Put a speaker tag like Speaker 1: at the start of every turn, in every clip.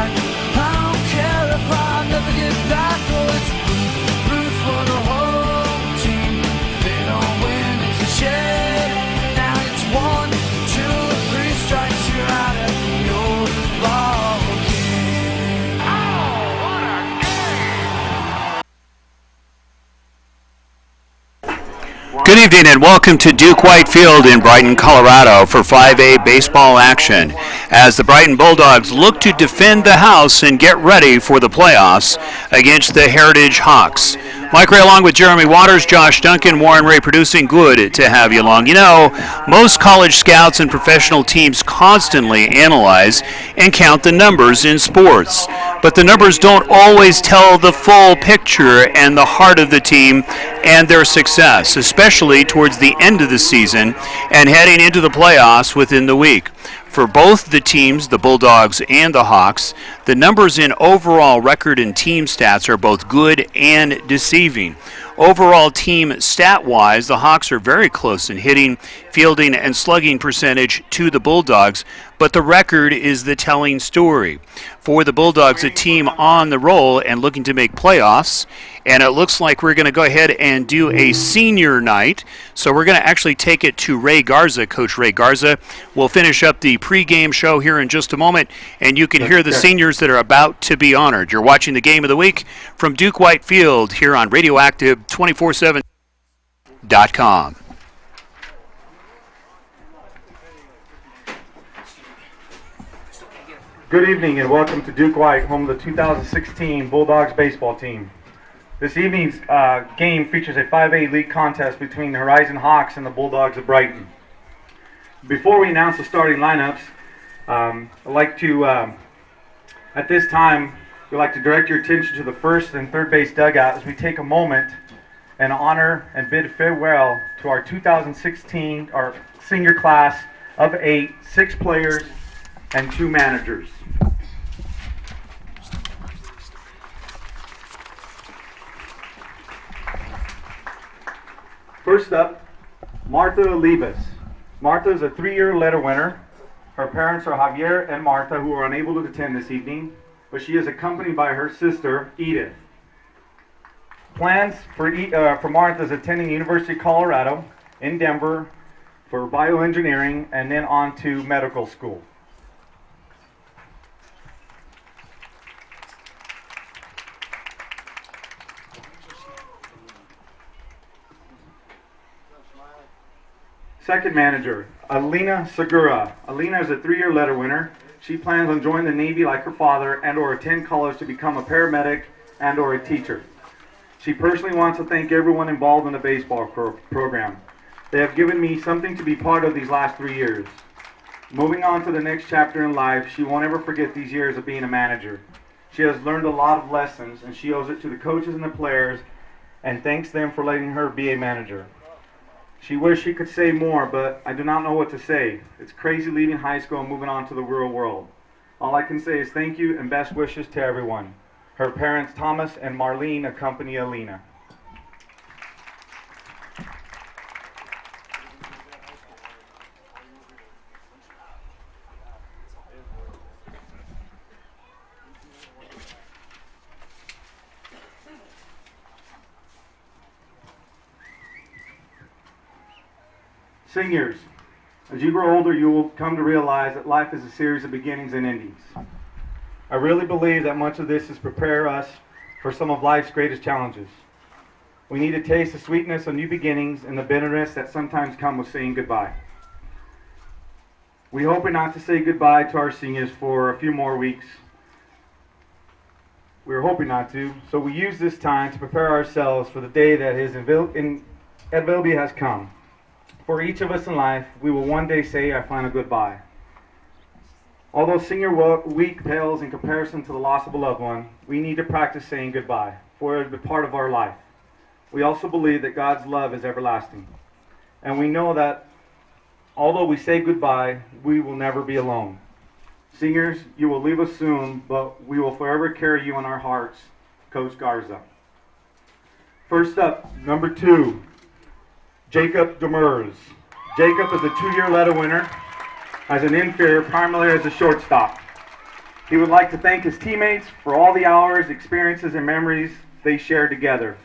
Speaker 1: back. I don't care if I never get back. Oh, it's root for the whole team. They don't win, it's a shame. Now it's 1, 2, 3 strikes, you're out of your ball game. Oh, what a game!
Speaker 2: Good evening and welcome to Duke White Field in Brighton, Colorado for 5A baseball action as the Brighton Bulldogs look to defend the house and get ready for the playoffs against the Heritage Hawks. Mike Ray along with Jeremy Waters, Josh Duncan, Warren Ray producing. Good to have you along. You know, most college scouts and professional teams constantly analyze and count the numbers in sports. But the numbers don't always tell the full picture and the heart of the team and their success, especially towards the end of the season and heading into the playoffs within the week. For both the teams, the Bulldogs and the Hawks, the numbers in overall record and team stats are both good and deceiving. Overall team stat-wise, the Hawks are very close in hitting, fielding, and slugging percentage to the Bulldogs, but the record is the telling story. For the Bulldogs, a team on the roll and looking to make playoffs, and it looks like we're going to go ahead and do a senior night. So we're going to actually take it to Ray Garza. Coach Ray Garza will finish up the pregame show here in just a moment, and you can hear the seniors that are about to be honored. You're watching the Game of the Week from Duke White Field here on Radioactive247.com.
Speaker 3: Good evening and welcome to Duke White, home of the 2016 Bulldogs baseball team. This evening's game features a 5A league contest between the Horizon Hawks and the Bulldogs of Brighton. Before we announce the starting lineups, I'd like to, at this time, we'd like to direct your attention to the first and third base dugout as we take a moment and honor and bid farewell to our 2016, our senior class of 8, 6 players and 2 managers. First up, Martha Olivas. Martha is a 3-year letter winner. Her parents are Javier and Martha, who are unable to attend this evening, but she is accompanied by her sister, Edith. Plans for Martha is attending the University of Colorado in Denver for bioengineering and then on to medical school. Second manager, Alina Segura. Alina is a 3-year letter winner. She plans on joining the Navy like her father and or attend college to become a paramedic and or a teacher. She personally wants to thank everyone involved in the baseball program. They have given me something to be part of these last 3 years. Moving on to the next chapter in life, she won't ever forget these years of being a manager. She has learned a lot of lessons and she owes it to the coaches and the players and thanks them for letting her be a manager. She wished she could say more, but I do not know what to say. It's crazy leaving high school and moving on to the real world. All I can say is thank you and best wishes to everyone. Her parents, Thomas and Marlene, accompany Alina. Seniors, as you grow older, you will come to realize that life is a series of beginnings and endings. I really believe that much of this is prepare us for some of life's greatest challenges. We need to taste the sweetness of new beginnings and the bitterness that sometimes come with saying goodbye. We hope not to say goodbye to our seniors for a few more weeks. We're hoping not to, so we use this time to prepare ourselves for the day that his inevitability has come. For each of us in life, we will one day say our final goodbye. Although senior week pales in comparison to the loss of a loved one, we need to practice saying goodbye, for it is a part of our life. We also believe that God's love is everlasting. And we know that although we say goodbye, we will never be alone. Seniors, you will leave us soon, but we will forever carry you in our hearts. Coach Garza. First up, number 2. Jacob Demers. Jacob is a 2-year letter winner as an infielder, primarily as a shortstop. He would like to thank his teammates for all the hours, experiences, and memories they shared together.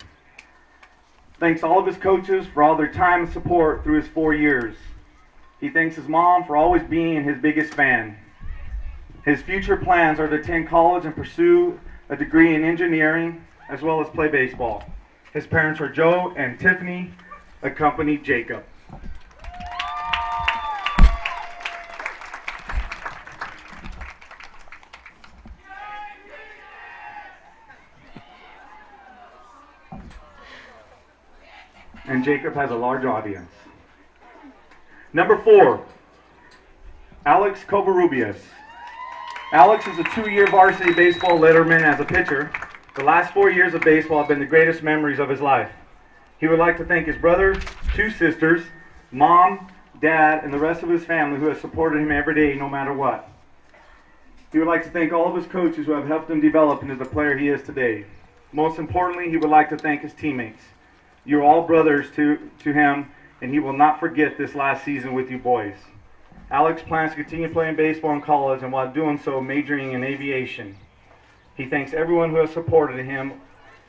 Speaker 3: Thanks all of his coaches for all their time and support through his 4 years. He thanks his mom for always being his biggest fan. His future plans are to attend college and pursue a degree in engineering, as well as play baseball. His parents are Joe and Tiffany, accompanied Jacob. And Jacob has a large audience. Number 4, Alex Covarrubias. Alex is a 2-year varsity baseball letterman as a pitcher. The last 4 years of baseball have been the greatest memories of his life. He would like to thank his brothers, 2 sisters, mom, dad, and the rest of his family who have supported him every day no matter what. He would like to thank all of his coaches who have helped him develop into the player he is today. Most importantly, he would like to thank his teammates. You're all brothers to him, and he will not forget this last season with you boys. Alex plans to continue playing baseball in college, and while doing so, majoring in aviation. He thanks everyone who has supported him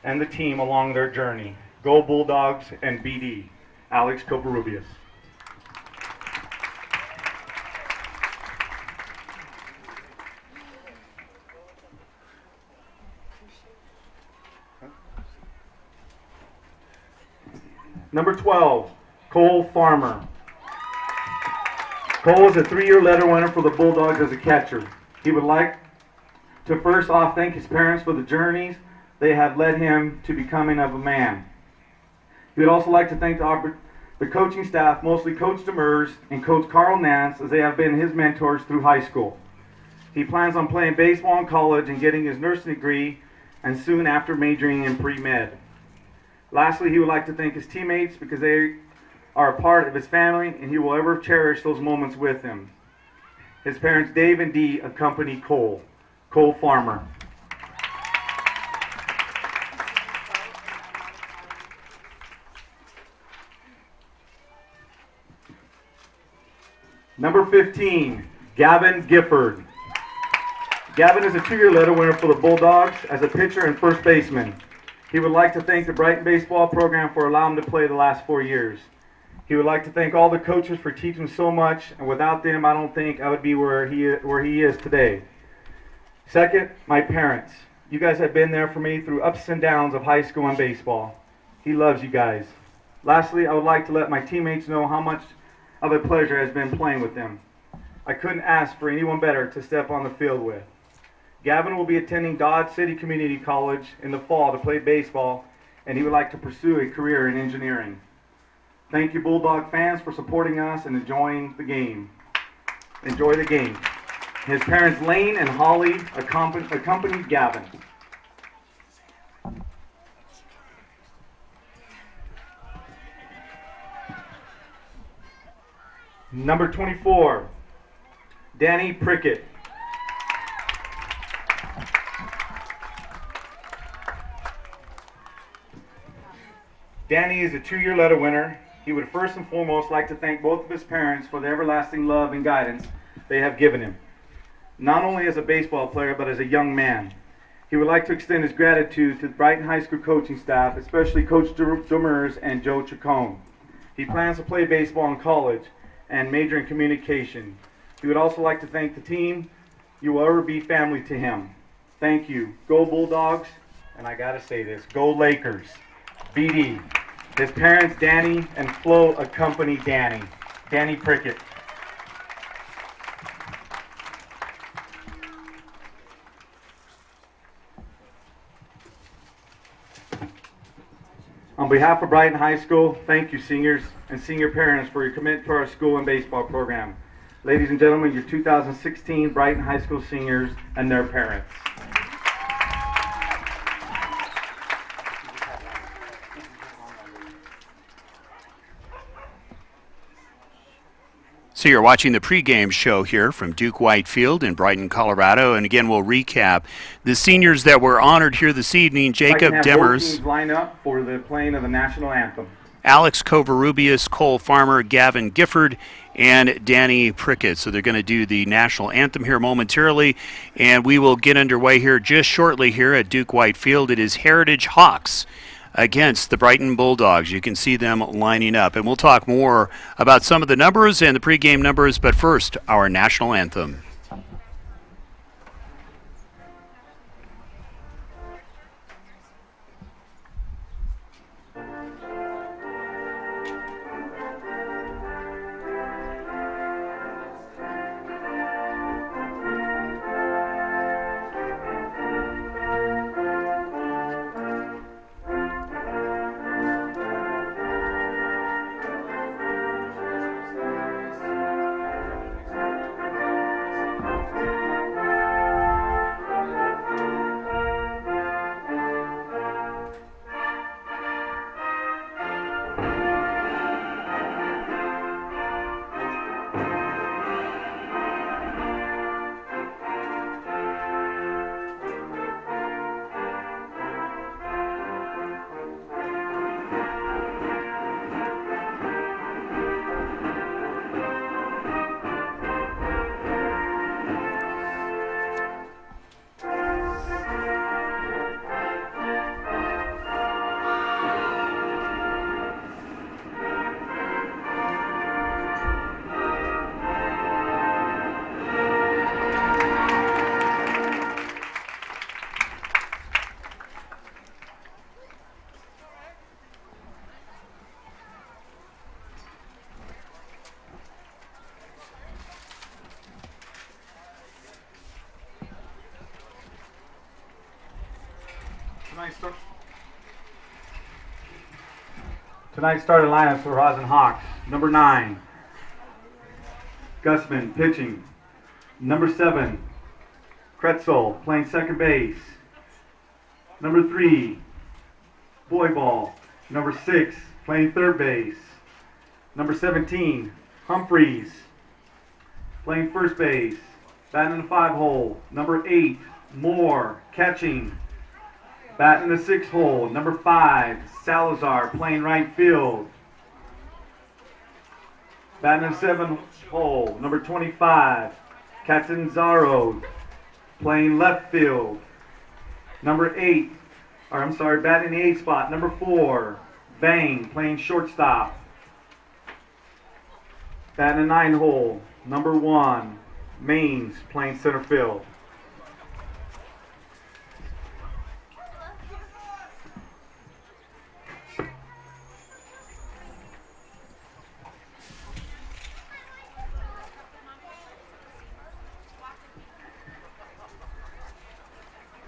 Speaker 3: and the team along their journey. Go Bulldogs and BD. Alex Covarrubias. Number 12, Cole Farmer. Cole is a 3-year letter winner for the Bulldogs as a catcher. He would like to first off thank his parents for the journeys they have led him to becoming of a man. He would also like to thank the coaching staff, mostly Coach Demers and Coach Carl Nance, as they have been his mentors through high school. He plans on playing baseball in college and getting his nursing degree, and soon after majoring in pre-med. Lastly, he would like to thank his teammates because they are a part of his family, and he will ever cherish those moments with him. His parents, Dave and Dee, accompany Cole Farmer. Number 15, Gavin Gifford. Gavin is a 2-year letter winner for the Bulldogs as a pitcher and first baseman. He would like to thank the Brighton baseball program for allowing him to play the last 4 years. He would like to thank all the coaches for teaching so much, and without them, I don't think I would be where he is today. Second, my parents. You guys have been there for me through ups and downs of high school and baseball. He loves you guys. Lastly, I would like to let my teammates know how much of a pleasure it has been playing with them. I couldn't ask for anyone better to step on the field with. Gavin will be attending Dodge City Community College in the fall to play baseball, and he would like to pursue a career in engineering. Thank you, Bulldog fans, for supporting us and enjoying the game. Enjoy the game. His parents, Lane and Holly, accompanied Gavin. Number 24, Danny Prickett. Danny is a 2-year letter winner. He would first and foremost like to thank both of his parents for the everlasting love and guidance they have given him, not only as a baseball player, but as a young man. He would like to extend his gratitude to the Brighton High School coaching staff, especially Coach Demers and Joe Chacon. He plans to play baseball in college and major in communication. He would also like to thank the team. You will ever be family to him. Thank you. Go Bulldogs, and I gotta say this, go Lakers. BD. His parents, Danny and Flo, accompany Danny Prickett. On behalf of Brighton High School, thank you, seniors and senior parents, for your commitment to our school and baseball program. Ladies and gentlemen, your 2016 Brighton High School seniors and their parents.
Speaker 2: So you're watching the pregame show here from Duke White Field in Brighton, Colorado. And again, we'll recap the seniors that were honored here this evening. Jacob Demers.
Speaker 3: Line up for the playing of the national anthem.
Speaker 2: Alex Covarrubias, Cole Farmer, Gavin Gifford, and Danny Prickett. So they're going to do the national anthem here momentarily, and we will get underway here just shortly here at Duke White Field. It is Heritage Hawks against the Brighton Bulldogs. You can see them lining up, and we'll talk more about some of the numbers and the pregame numbers, but first, our national anthem.
Speaker 3: Tonight's starting lineup for Rosin Hawks. Number 9, Gusman pitching. Number 7, Kretzel playing second base. Number 3, Boyball. Number 6, playing third base. Number 17, Humphreys playing first base. Batting in the 5 hole. Number 8, Moore catching. Batting in the 6 hole. Number 5, Salazar playing right field. Batting in the 7 hole. Number 25, Catanzaro playing left field. Number 8, batting in the 8 spot. Number 4, Vang playing shortstop. Batting in the 9 hole. Number 1, Maines playing center field.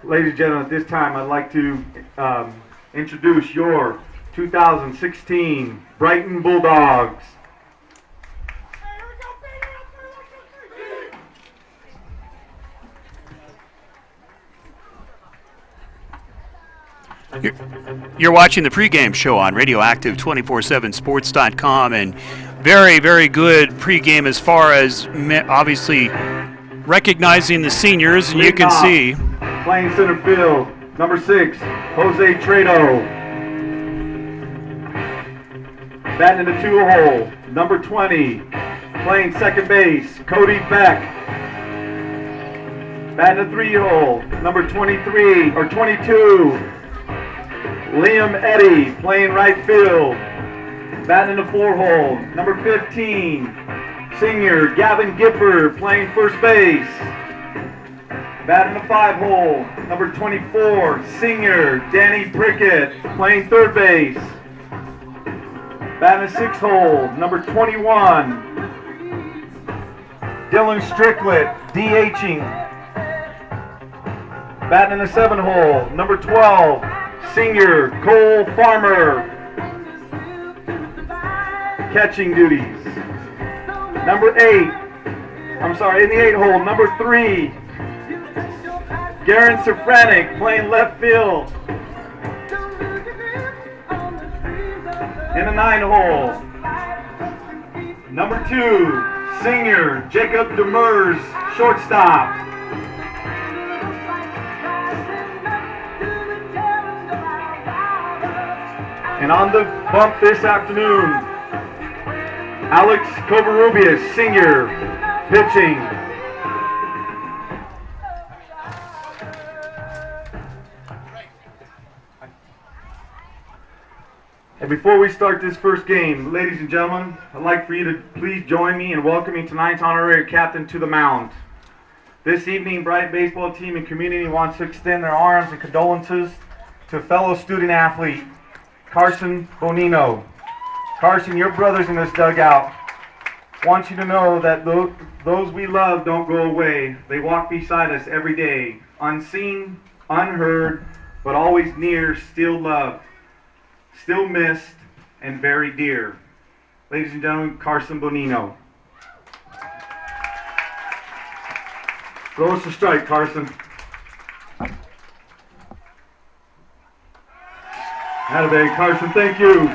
Speaker 3: Ladies and gentlemen, at this time I'd like to introduce your 2016 Brighton Bulldogs.
Speaker 2: You're watching the pregame show on Radioactive 247sports.com, and very, very good pregame as far as obviously recognizing the seniors, and you can see.
Speaker 3: Playing center field, number 6, Jose Trado. Batting in the 2 hole, number 20, playing second base, Cody Beck. Batting in the 3 hole, number 23 or 22, Liam Eddy playing right field. Batting in the 4 hole, number 15, senior Gavin Gifford playing first base. Batting the 5 hole, number 24, senior Danny Prickett playing third base. Batting the 6 hole, number 21, Dylan Stricklet DHing. Batting in the 7 hole, number 12, senior Cole Farmer catching duties. Number 8, in the 8 hole, number 3, Garen Safranik playing left field. In the 9 hole, number 2, senior Jacob Demers, shortstop. And on the bump this afternoon, Alex Covarrubias, senior, pitching. And before we start this first game, ladies and gentlemen, I'd like for you to please join me in welcoming tonight's honorary captain to the mound. This evening, Brighton baseball team and community wants to extend their arms and condolences to fellow student athlete, Carson Bonino. Carson, your brothers in this dugout want you to know that those we love don't go away. They walk beside us every day, unseen, unheard, but always near, still loved, still missed, and very dear. Ladies and gentlemen, Carson Bonino. Throw us a strike, Carson. Attaboy, Carson, thank you.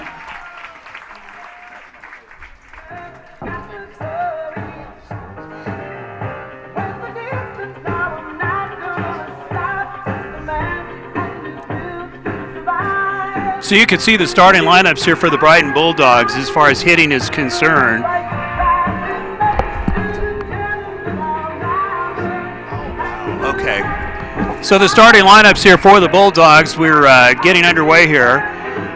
Speaker 2: So you can see the starting lineups here for the Brighton Bulldogs as far as hitting is concerned. Okay. So the starting lineups here for the Bulldogs, we're getting underway here.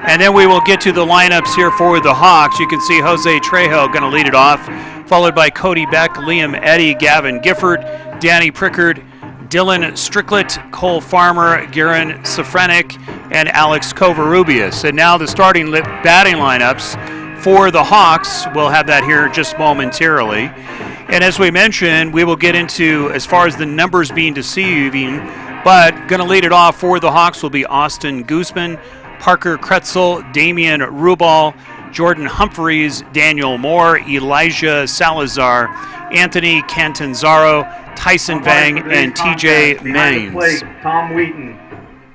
Speaker 2: And then we will get to the lineups here for the Hawks. You can see Jose Trejo going to lead it off, followed by Cody Beck, Liam Eddy, Gavin Gifford, Danny Prickard, Dylan Stricklet, Cole Farmer, Garen Safranek, and Alex Covarrubias. And now the starting batting lineups for the Hawks. We'll have that here just momentarily. And as we mentioned, we will get into as far as the numbers being deceiving, but going to lead it off for the Hawks will be Austin Guzman, Parker Kretzel, Damian Rubal, Jordan Humphreys, Daniel Moore, Elijah Salazar, Anthony Cantanzaro, Tyson Vang, and TJ Maines.
Speaker 3: Tom Wheaton.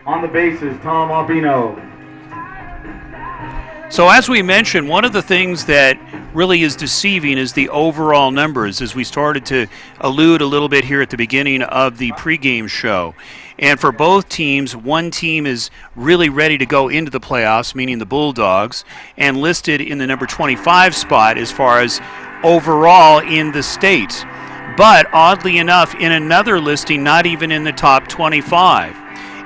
Speaker 3: On the bases, Tom Albino.
Speaker 2: So as we mentioned, one of the things that really is deceiving is the overall numbers, as we started to allude a little bit here at the beginning of the pregame show. And for both teams, one team is really ready to go into the playoffs, meaning the Bulldogs, and listed in the number 25 spot as far as overall in the state. But oddly enough, in another listing, not even in the top 25.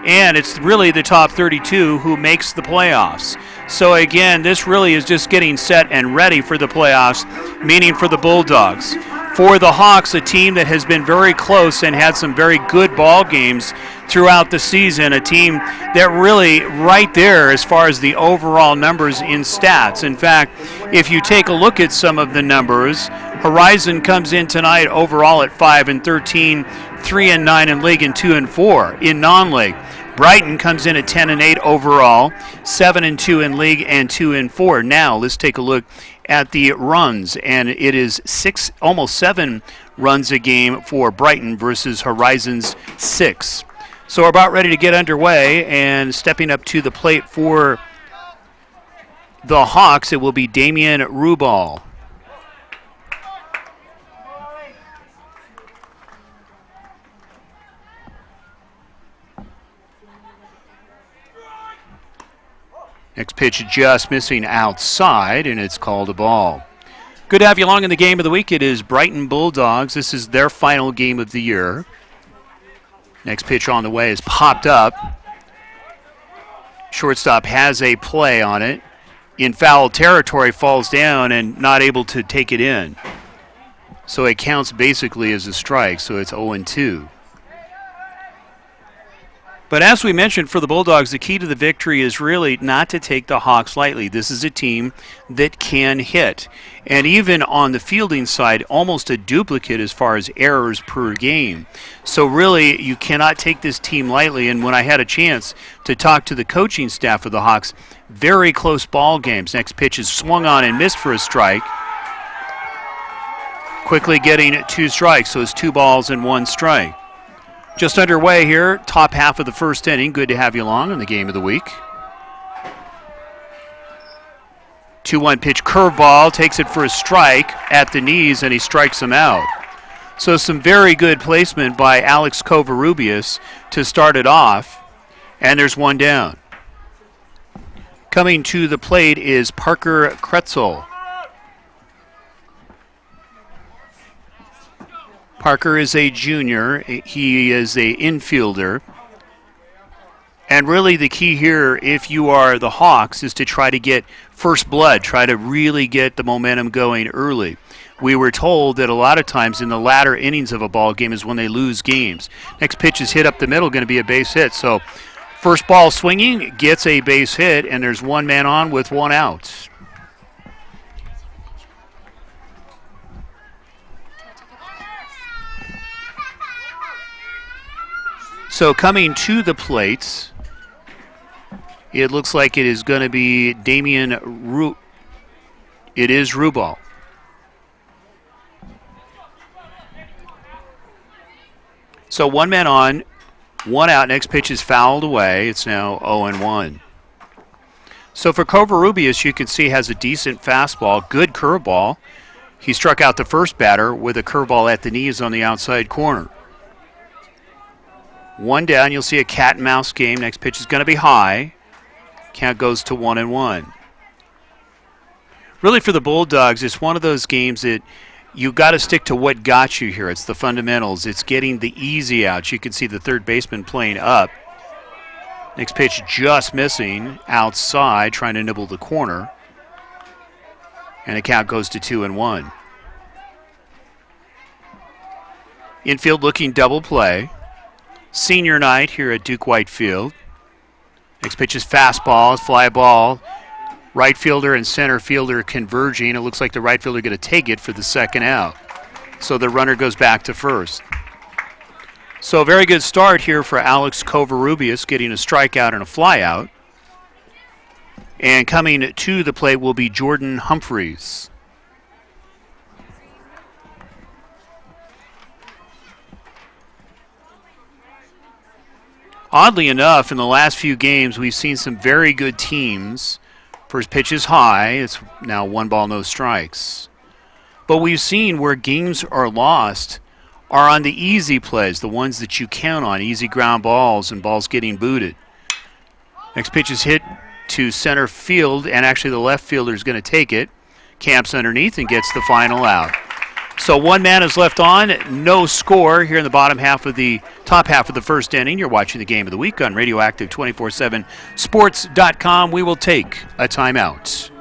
Speaker 2: And it's really the top 32 who makes the playoffs. So again, this really is just getting set and ready for the playoffs, meaning for the Bulldogs. For the Hawks, a team that has been very close and had some very good ball games throughout the season, a team that really right there as far as the overall numbers in stats. In fact, if you take a look at some of the numbers, Horizon comes in tonight overall at 5-13, 3-9 in league and 2-4 in non-league. Brighton comes in at 10-8 overall, 7-2 in league and 2-4. Now let's take a look at the runs, and it is almost 7 runs a game for Brighton versus Horizon's 6. So we're about ready to get underway, and stepping up to the plate for the Hawks, it will be Damian Rubal. Next pitch just missing outside, and it's called a ball. Good to have you along in the game of the week. It is Brighton Bulldogs. This is their final game of the year. Next pitch on the way is popped up. Shortstop has a play on it. In foul territory, falls down and not able to take it in. So it counts basically as a strike, so it's 0-2. But as we mentioned for the Bulldogs, the key to the victory is really not to take the Hawks lightly. This is a team that can hit. And even on the fielding side, almost a duplicate as far as errors per game. So really, you cannot take this team lightly. And when I had a chance to talk to the coaching staff of the Hawks, very close ball games. Next pitch is swung on and missed for a strike. Quickly getting 2 strikes, so it's 2 balls and 1 strike. Just underway here, top half of the first inning. Good to have you along in the game of the week. 2-1 pitch curveball, takes it for a strike at the knees, and he strikes him out. So some very good placement by Alex Covarrubias to start it off, and there's 1 down. Coming to the plate is Parker Kretzel. Parker is a junior. He is a infielder. And really the key here, if you are the Hawks, is to try to get first blood, try to really get the momentum going early. We were told that a lot of times in the latter innings of a ball game is when they lose games. Next pitch is hit up the middle, going to be a base hit. So first ball swinging, gets a base hit, and there's one man on with one out. So coming to the plate, it looks like it is going to be It is Rubal. So one man on, one out. Next pitch is fouled away. It's now 0-1. So for Covarrubias, you can see has a decent fastball, good curveball. He struck out the first batter with a curveball at the knees on the outside corner. One down, you'll see a cat and mouse game. Next pitch is going to be high. Count goes to 1-1. Really for the Bulldogs, it's one of those games that you got to stick to what got you here. It's the fundamentals. It's getting the easy outs. You can see the third baseman playing up. Next pitch just missing outside, trying to nibble the corner. And the count goes to 2-1. Infield looking double play. Senior night here at Duke White Field. Next pitch is fastball, fly ball. Right fielder and center fielder converging. It looks like the right fielder going to take it for the second out. So the runner goes back to first. So a very good start here for Alex Covarrubias, getting a strikeout and a flyout. And coming to the plate will be Jordan Humphreys. Oddly enough, in the last few games, we've seen some very good teams. First pitch is high. It's now 1 ball, no strikes. But we've seen where games are lost are on the easy plays, the ones that you count on, easy ground balls and balls getting booted. Next pitch is hit to center field, and actually the left fielder is going to take it. Camps underneath and gets the final out. So one man is left on, no score here in the top half of the first inning. You're watching the Game of the Week on Radioactive 247sports.com. We will take a timeout.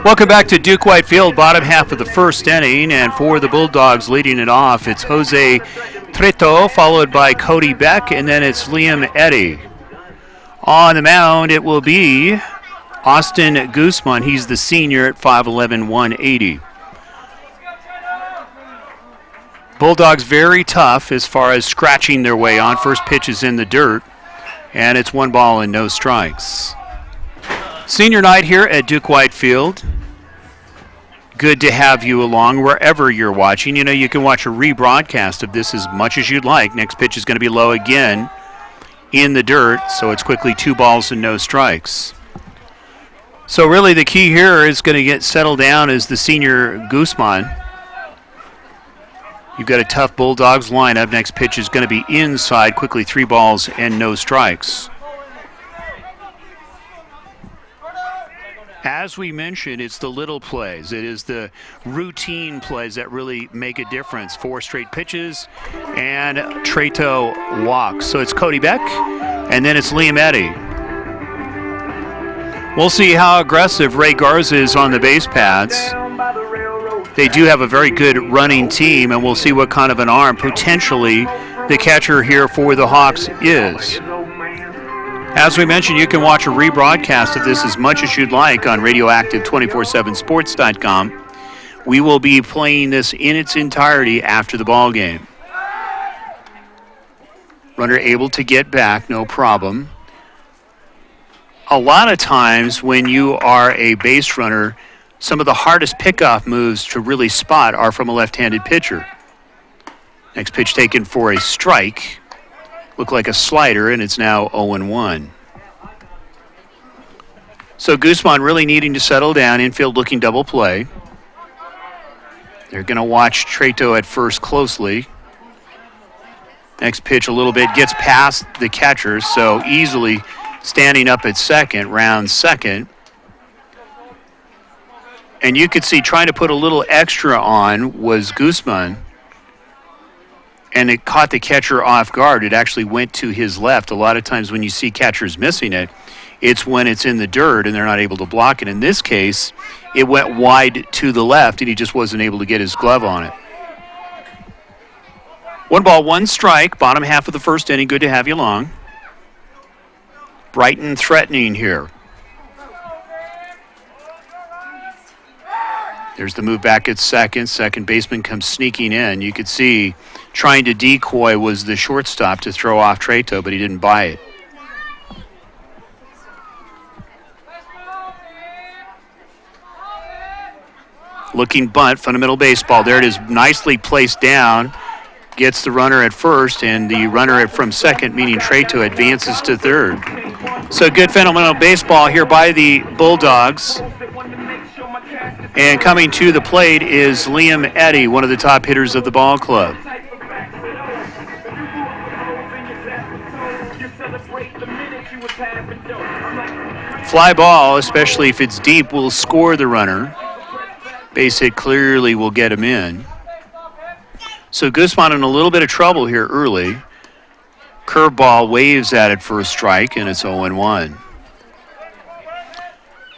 Speaker 2: Welcome back to Duke White Field, bottom half of the first inning, and for the Bulldogs leading it off, it's Jose Trito, followed by Cody Beck, and then it's Liam Eddy. On the mound, it will be Austin Guzman. He's the senior at 5'11", 180. Bulldogs very tough as far as scratching their way on. First pitch is in the dirt, and it's 1 ball and no strikes. Senior night here at Duke White Field. Good to have you along wherever you're watching. You know, you can watch a rebroadcast of this as much as you'd like. Next pitch is going to be low again in the dirt, so it's quickly 2 balls and no strikes. So really the key here is going to get settled down as the senior Guzman. You've got a tough Bulldogs lineup. Next pitch is going to be inside, quickly 3 balls and no strikes. As we mentioned, it's the little plays. It is the routine plays that really make a difference. 4 straight pitches and Trito walks. So it's Cody Beck, and then it's Liam Eddy. We'll see how aggressive Ray Garza is on the base paths. They do have a very good running team, and we'll see what kind of an arm potentially the catcher here for the Hawks is. As we mentioned, you can watch a rebroadcast of this as much as you'd like on radioactive247sports.com. We will be playing this in its entirety after the ball game. Runner able to get back, no problem. A lot of times when you are a base runner, some of the hardest pickoff moves to really spot are from a left-handed pitcher. Next pitch taken for a strike. Looked like a slider, and it's now 0-1. So Guzman really needing to settle down. Infield looking double play. They're going to watch Trito at first closely. Next pitch a little bit gets past the catcher, so easily standing up at second, round second. And you could see trying to put a little extra on was Guzman, and it caught the catcher off guard. It actually went to his left. A lot of times when you see catchers missing it, it's when it's in the dirt and they're not able to block it. In this case, it went wide to the left, and he just wasn't able to get his glove on it. 1 ball, 1 strike, bottom half of the first inning. Good to have you along. Brighton threatening here. There's the move back at second. Second baseman comes sneaking in. You could see trying to decoy was the shortstop to throw off Trito, but he didn't buy it. Looking bunt, fundamental baseball. There it is, nicely placed down. Gets the runner at first, and the runner from second, meaning Trito, advances to third. So good fundamental baseball here by the Bulldogs. And coming to the plate is Liam Eddy, one of the top hitters of the ball club. Fly ball, especially if it's deep, will score the runner. Base hit clearly will get him in. So Guzman in a little bit of trouble here early. Curveball waves at it for a strike, and it's 0-1.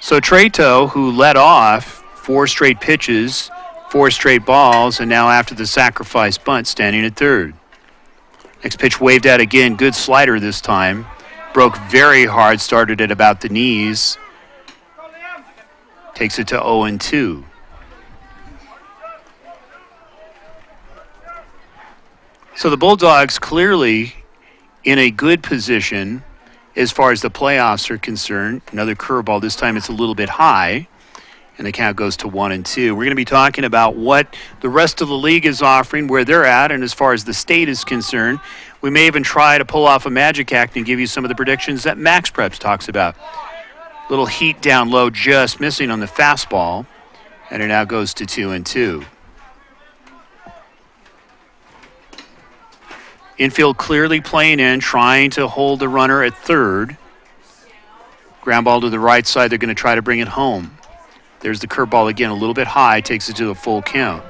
Speaker 2: So Trito, who led off 4 straight pitches, 4 straight balls, and now after the sacrifice bunt, standing at third. Next pitch waved at again. Good slider this time. Broke very hard, started at about the knees. Takes it to 0-2. So the Bulldogs clearly in a good position as far as the playoffs are concerned. Another curveball. This time it's a little bit high, and the count goes to 1-2. We're going to be talking about what the rest of the league is offering, where they're at, and as far as the state is concerned, we may even try to pull off a magic act and give you some of the predictions that Max Preps talks about. Little heat down low, just missing on the fastball, and it now goes to 2-2. Infield clearly playing in, trying to hold the runner at third. Ground ball to the right side. They're going to try to bring it home. There's the curveball again, a little bit high, takes it to a full count.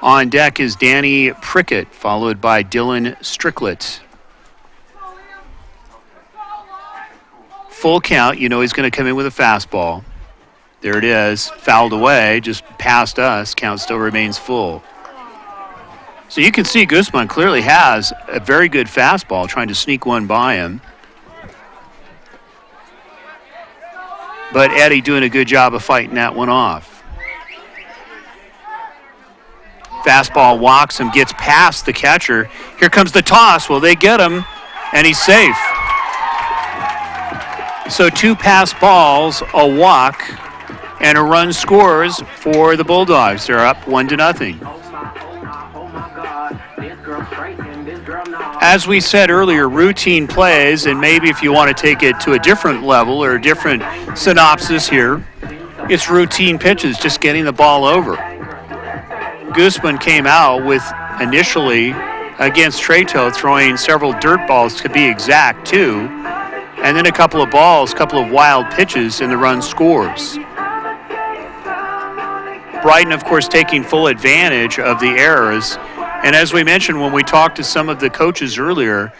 Speaker 2: On deck is Danny Prickett, followed by Dylan Stricklet. Full count. You know he's going to come in with a fastball. There it is. Fouled away, just past us. Count still remains full. So you can see Guzman clearly has a very good fastball, trying to sneak one by him. But Eddie doing a good job of fighting that one off. Fastball walks him, gets past the catcher. Here comes the toss. Will they get him? And he's safe. So 2 pass balls, a walk, and a run scores for the Bulldogs. They're up 1-0. As we said earlier, routine plays, and maybe if you want to take it to a different level or a different synopsis here, it's routine pitches, just getting the ball over. Guzman came out with initially against Treto throwing several dirt balls to be exact too, and then a couple of balls, a couple of wild pitches, and the run scores. Brighton, of course, taking full advantage of the errors. And as we mentioned when we talked to some of the coaches earlier,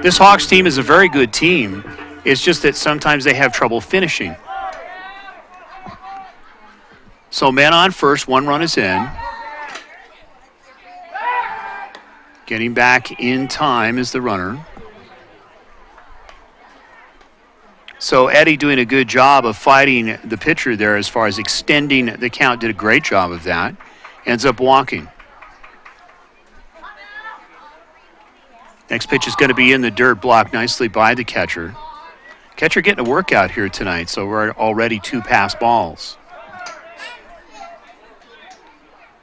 Speaker 2: this Hawks team is a very good team. It's just that sometimes they have trouble finishing. So men on first, 1 run is in. Getting back in time is the runner. So Eddie doing a good job of fighting the pitcher there as far as extending the count. Did a great job of that. Ends up walking. Next pitch is going to be in the dirt, blocked nicely by the catcher. Catcher getting a workout here tonight, so we're already 2 pass balls.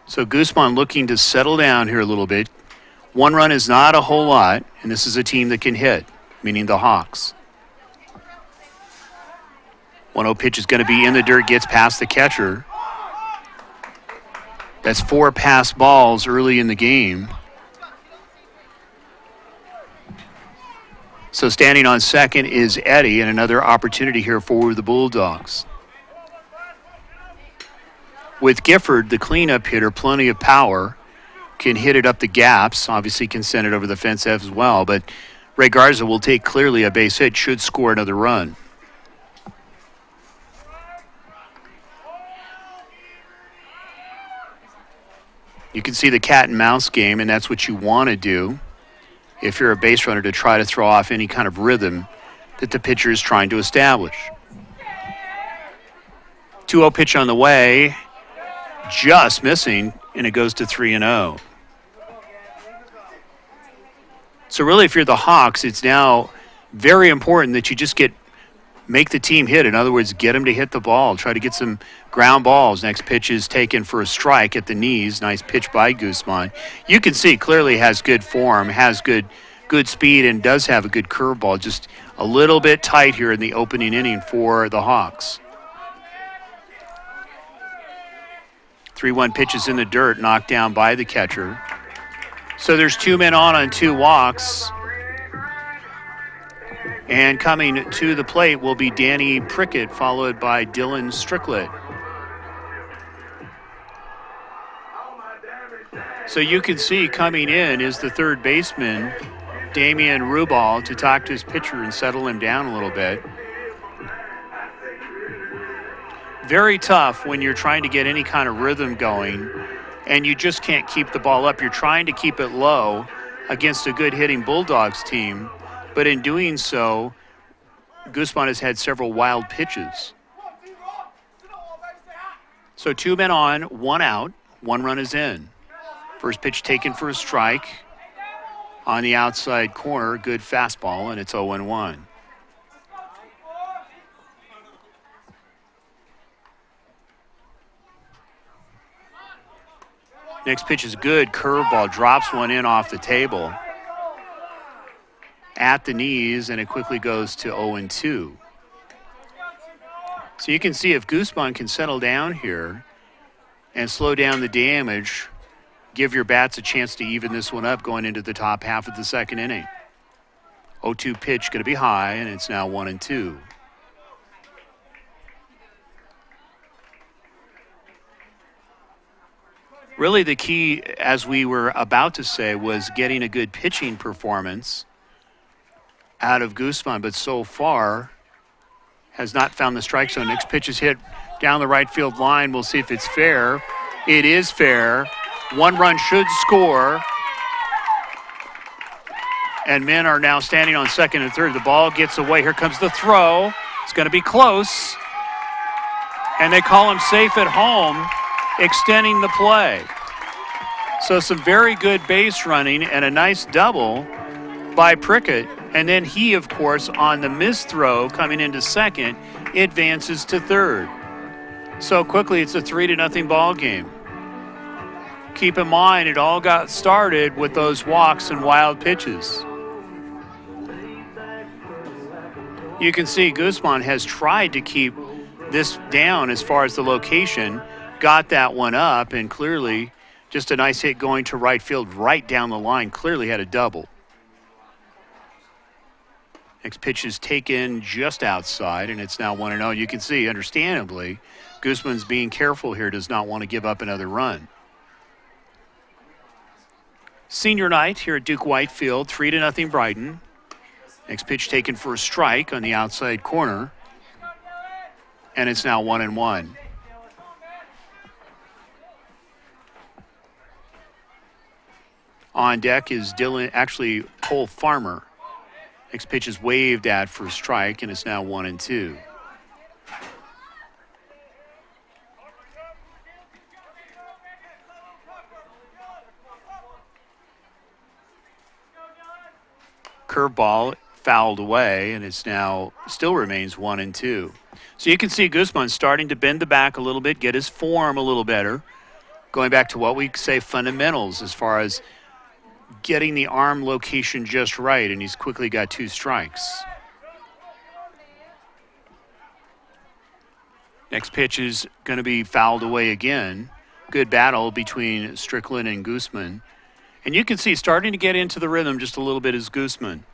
Speaker 2: So Guzman looking to settle down here a little bit. 1 run is not a whole lot, and this is a team that can hit, meaning the Hawks. 1-0 pitch is going to be in the dirt, gets past the catcher. That's 4 pass balls early in the game. So standing on second is Eddie, and another opportunity here for the Bulldogs. With Gifford, the cleanup hitter, plenty of power, can hit it up the gaps, obviously can send it over the fence as well, but Ray Garza will take clearly a base hit, should score another run. You can see the cat and mouse game, and that's what you want to do if you're a base runner, to try to throw off any kind of rhythm that the pitcher is trying to establish. 2-0 pitch on the way, just missing, and it goes to 3-0. So really, if you're the Hawks, it's now very important that you just make the team hit. In other words, get them to hit the ball. Try to get some ground balls. Next pitch is taken for a strike at the knees. Nice pitch by Guzman. You can see clearly has good form, has good speed, and does have a good curveball. Just a little bit tight here in the opening inning for the Hawks. 3-1 pitch is in the dirt, knocked down by the catcher. So there's 2 men on 2 walks. And coming to the plate will be Danny Prickett, followed by Dylan Stricklet. So you can see coming in is the third baseman, Damian Rubal, to talk to his pitcher and settle him down a little bit. Very tough when you're trying to get any kind of rhythm going and you just can't keep the ball up. You're trying to keep it low against a good hitting Bulldogs team, but in doing so, Guzman has had several wild pitches. So 2 men on, 1 out, 1 run is in. First pitch taken for a strike on the outside corner, good fastball, and it's 0-1. Next pitch is good, curveball, drops one in off the table at the knees, and it quickly goes to 0-2. So you can see if Guzman can settle down here and slow down the damage, give your bats a chance to even this one up going into the top half of the second inning. 0-2 pitch going to be high, and it's now 1-2. Really the key, as we were about to say, was getting a good pitching performance out of Guzman, but so far has not found the strike zone. Next pitch is hit down the right field line. We'll see if it's fair. It is fair. One run should score. And men are now standing on second and third. The ball gets away. Here comes the throw. It's going to be close. And they call him safe at home, extending the play. So some very good base running and a nice double by Prickett. And then he, of course, on the missed throw coming into second, advances to third. So quickly, it's a 3-0 ball game. Keep in mind, it all got started with those walks and wild pitches. You can see Guzman has tried to keep this down as far as the location, got that one up, and clearly just a nice hit going to right field right down the line, clearly had a double. Next pitch is taken just outside, and it's now 1-0. You can see, understandably, Guzman's being careful here, does not want to give up another run. Senior night here at Duke Whitefield, 3-0 Brighton. Next pitch taken for a strike on the outside corner, and it's now 1-1. On deck is Cole Farmer. Next pitch is waved at for a strike, and it's now 1-2. Curveball fouled away, and it's now still remains 1-2. So you can see Guzman starting to bend the back a little bit, get his form a little better, going back to what we say fundamentals as far as getting the arm location just right, and he's quickly got 2 strikes. Next pitch is going to be fouled away again. Good battle between Strickland and Guzman. And you can see starting to get into the rhythm just a little bit is Guzman.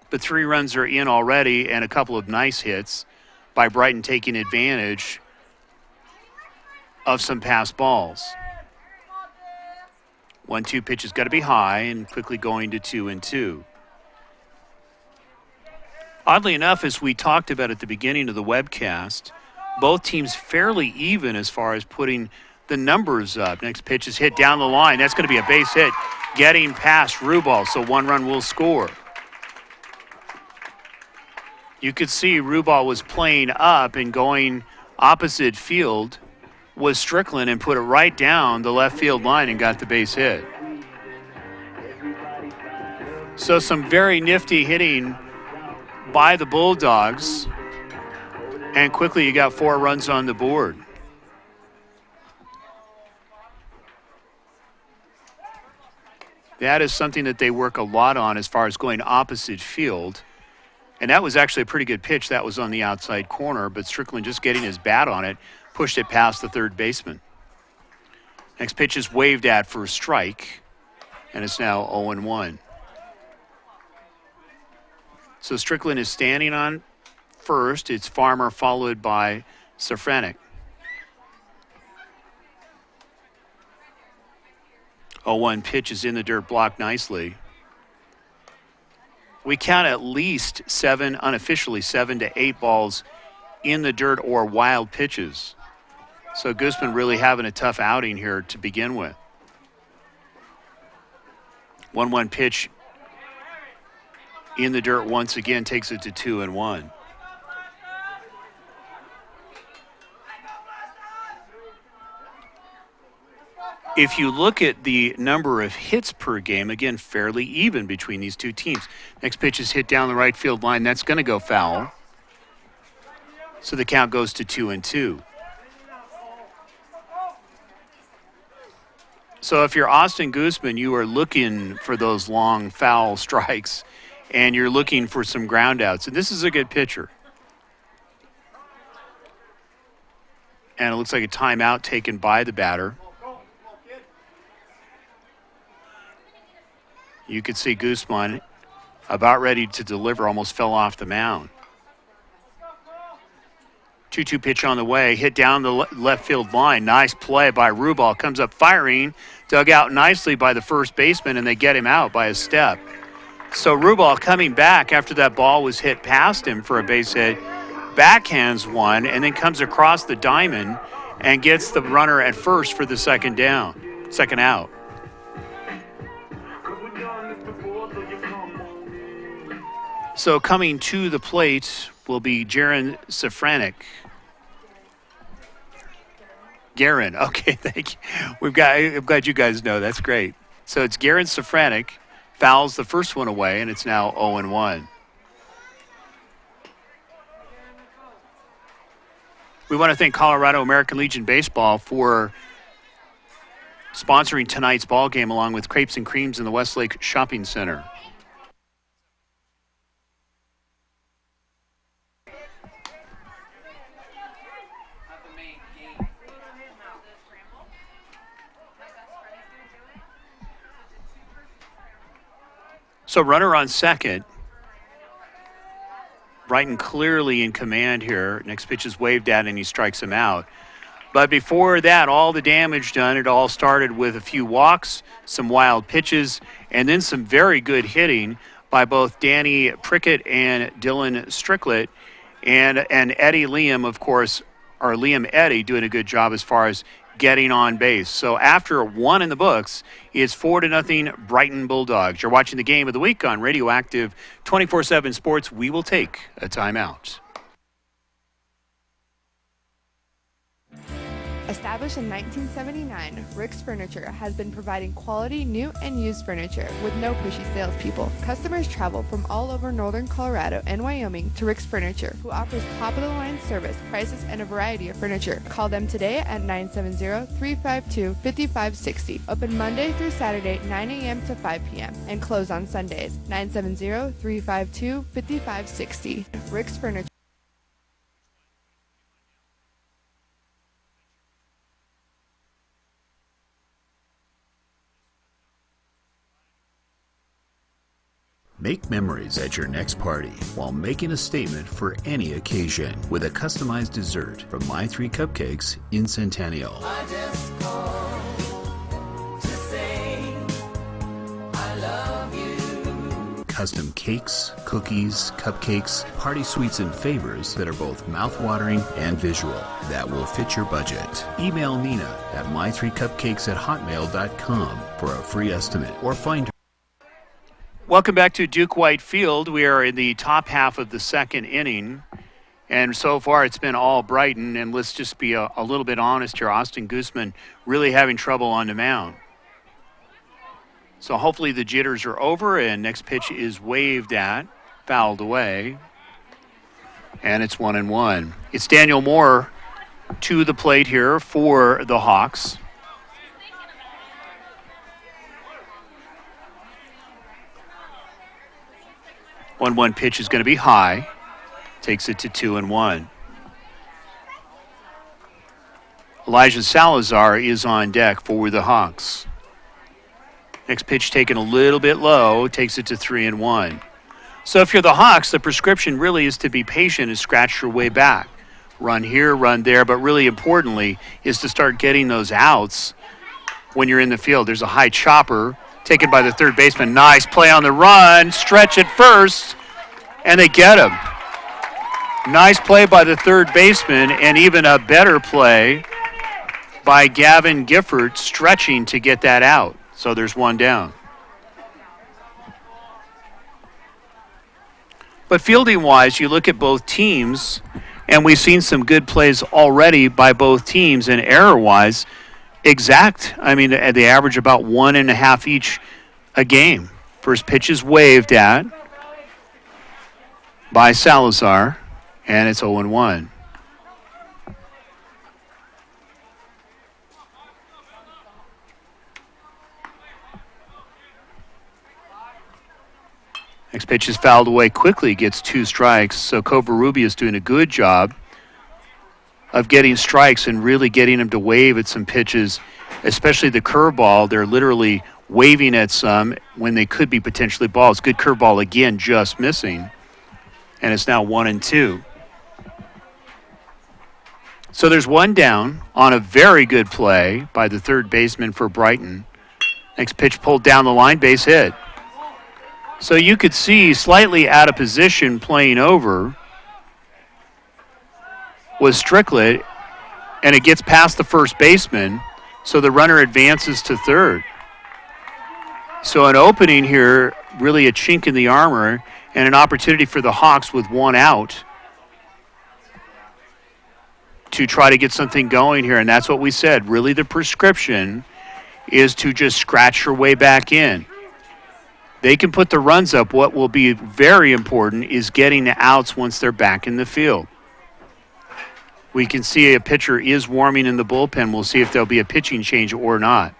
Speaker 2: But 3 runs are in already and a couple of nice hits by Brighton taking advantage of some pass balls. 1-2 pitch has got to be high and quickly going to 2-2. Oddly enough, as we talked about at the beginning of the webcast, both teams fairly even as far as putting the numbers up. Next pitch is hit down the line. That's going to be a base hit getting past Rubal, so 1 run will score. You could see Rubal was playing up and going opposite field with Strickland and put it right down the left field line and got the base hit. So some very nifty hitting by the Bulldogs, and quickly you got 4 runs on the board. That is something that they work a lot on as far as going opposite field. And that was actually a pretty good pitch. That was on the outside corner, but Strickland just getting his bat on it, pushed it past the third baseman. Next pitch is waved at for a strike, and it's now 0-1. So Strickland is standing on first. It's Farmer followed by Safranek. 0-1 pitch is in the dirt, blocked nicely. We count at least 7, unofficially 7 to 8 balls in the dirt or wild pitches. So Guzman really having a tough outing here to begin with. 1-1 pitch in the dirt once again takes it to 2-1. If you look at the number of hits per game, again, fairly even between these two teams. Next pitch is hit down the right field line. That's going to go foul. So the count goes to 2-2. So if you're Austin Guzman, you are looking for those long foul strikes, and you're looking for some ground outs. And this is a good pitcher. And it looks like a timeout taken by the batter. You could see Guzman about ready to deliver, almost fell off the mound. 2-2 pitch on the way, hit down the left field line. Nice play by Rubal, comes up firing, dug out nicely by the first baseman, and they get him out by a step. So Rubal coming back after that ball was hit past him for a base hit, backhands one, and then comes across the diamond and gets the runner at first for the second out. So coming to the plate will be Jaron Safranek. Garen, okay, thank you. I'm glad you guys know. That's great. So it's Garen Safranek, fouls the first one away, and it's now 0-1. We want to thank Colorado American Legion Baseball for sponsoring tonight's ball game along with Crepes and Creams in the Westlake Shopping Center. So runner on second. Brighton clearly in command here. Next pitch is waved at and he strikes him out. But before that, all the damage done, it all started with a few walks, some wild pitches, and then some very good hitting by both Danny Prickett and Dylan Stricklet. And Eddie Liam, of course, or Liam Eddy doing a good job as far as getting on base. So after one in the books, it's 4-0 Brighton Bulldogs. You're watching the game of the week on Radioactive 24/7 Sports. We will take a timeout.
Speaker 4: Established in 1979, Rick's Furniture has been providing quality new and used furniture with no pushy salespeople. Customers travel from all over northern Colorado and Wyoming to Rick's Furniture, who offers top-of-the-line service, prices, and a variety of furniture. Call them today at 970-352-5560. Open Monday through Saturday, 9 a.m. to 5 p.m. and close on Sundays, 970-352-5560. Rick's Furniture.
Speaker 5: Make memories at your next party while making a statement for any occasion with a customized dessert from My Three Cupcakes in Centennial.
Speaker 1: I just called to say I love you.
Speaker 5: Custom cakes, cookies, cupcakes, party sweets, and favors that are both mouth-watering and visual that will fit your budget. Email Nina at my3cupcakes@hotmail.com for a free estimate or find her.
Speaker 2: Welcome back to Duke White Field. We are in the top half of the second inning, and so far it's been all Brighton, and let's just be a little bit honest here. Austin Guzman really having trouble on the mound. So hopefully the jitters are over, and next pitch is waved at, fouled away, and it's 1-1. It's Daniel Moore to the plate here for the Hawks. One pitch is going to be high. Takes it to 2-1. Elijah Salazar is on deck for the Hawks. Next pitch taken a little bit low. Takes it to 3-1. So if you're the Hawks, the prescription really is to be patient and scratch your way back. Run here, run there, but really importantly is to start getting those outs when you're in the field. There's a high chopper taken by the third baseman. Nice play on the run. Stretch at first, and they get him. Nice play by the third baseman, and even a better play by Gavin Gifford stretching to get that out. So there's one down. But fielding-wise, you look at both teams, and we've seen some good plays already by both teams, and error-wise, exact. I mean, they average about 1.5 each a game. First pitch is waved at by Salazar, and it's 0-1. Next pitch is fouled away quickly, gets 2 strikes. So Covarrubias is doing a good job of getting strikes and really getting him to wave at some pitches, especially the curveball. They're literally waving at some when they could be potentially balls. Good curveball again, just missing. And it's now 1-2. So there's one down on a very good play by the third baseman for Brighton. Next pitch pulled down the line, base hit. So you could see slightly out of position playing over was Stricklet, and it gets past the first baseman, so the runner advances to third. So an opening here, really a chink in the armor, and an opportunity for the Hawks with one out to try to get something going here. And that's what we said. Really the prescription is to just scratch your way back in. They can put the runs up. What will be very important is getting the outs once they're back in the field. We can see a pitcher is warming in the bullpen. We'll see if there'll be a pitching change or not.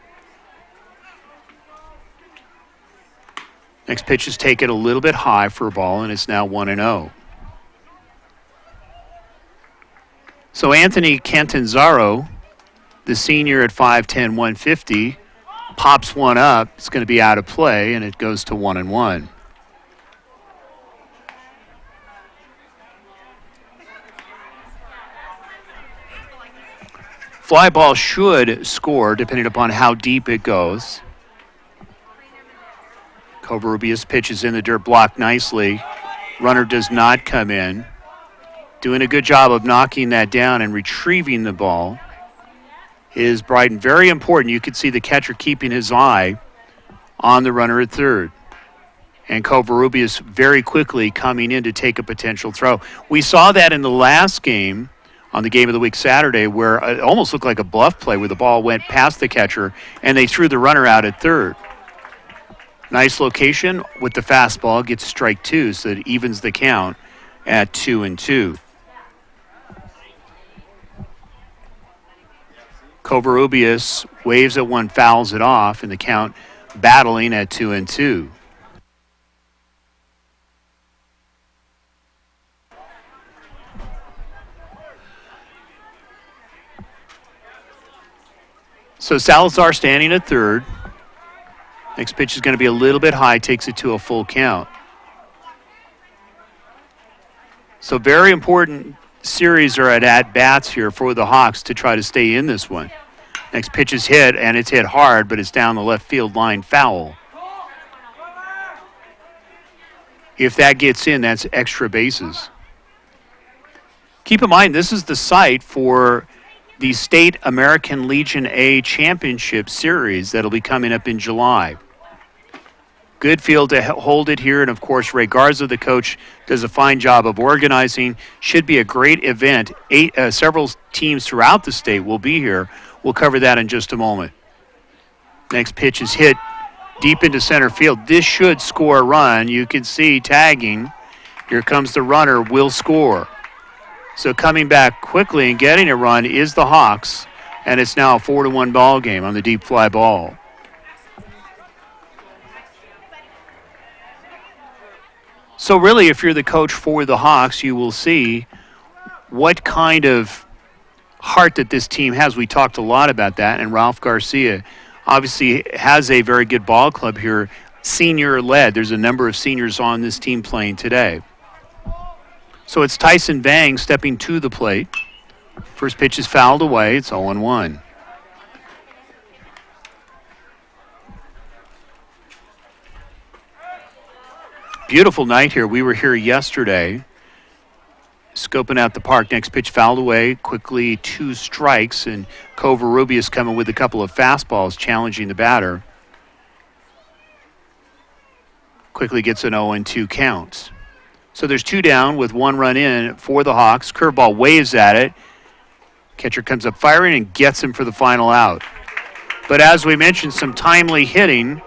Speaker 2: Next pitch is taken a little bit high for a ball, and it's now 1-0. So Anthony Cantanzaro, the senior at 5'10", 150, pops one up. It's going to be out of play, and it goes to 1-1. Fly ball should score depending upon how deep it goes. Covarrubias pitches in the dirt, blocked nicely. Runner does not come in. Doing a good job of knocking that down and retrieving the ball is Brighton. Very important. You can see the catcher keeping his eye on the runner at third. And Covarrubias very quickly coming in to take a potential throw. We saw that in the last game on the Game of the Week Saturday, where it almost looked like a bluff play where the ball went past the catcher and they threw the runner out at third. Nice location with the fastball, gets strike two, so it evens the count at 2-2. Covarrubias waves at one, fouls it off, and the count battling at 2-2. So Salazar standing at third. Next pitch is going to be a little bit high, takes it to a full count. So very important series are at bats here for the Hawks to try to stay in this one. Next pitch is hit, and it's hit hard, but it's down the left field line, foul. If that gets in, that's extra bases. Keep in mind, this is the site for the State American Legion A Championship Series that'll be coming up in July. Good field to hold it here, and of course Ray Garza, the coach, does a fine job of organizing. Should be a great event. Several teams throughout the state will be here. We'll cover that in just a moment. Next pitch is hit deep into center field. This should score a run. You can see tagging. Here comes the runner, will score. So coming back quickly and getting a run is the Hawks, and it's now a 4-1 ball game on the deep fly ball. So really, if you're the coach for the Hawks, you will see what kind of heart that this team has. We talked a lot about that, and Ralph Garcia obviously has a very good ball club here, senior-led. There's a number of seniors on this team playing today. So it's Tyson Vang stepping to the plate. First pitch is fouled away. It's 0-1. Beautiful night here. We were here yesterday, scoping out the park. Next pitch fouled away. Quickly 2 strikes, and Covarrubias coming with a couple of fastballs, challenging the batter. Quickly gets an 0-2 count. So there's 2 down with 1 run in for the Hawks. Curveball waves at it. Catcher comes up firing and gets him for the final out. But as we mentioned, some timely hitting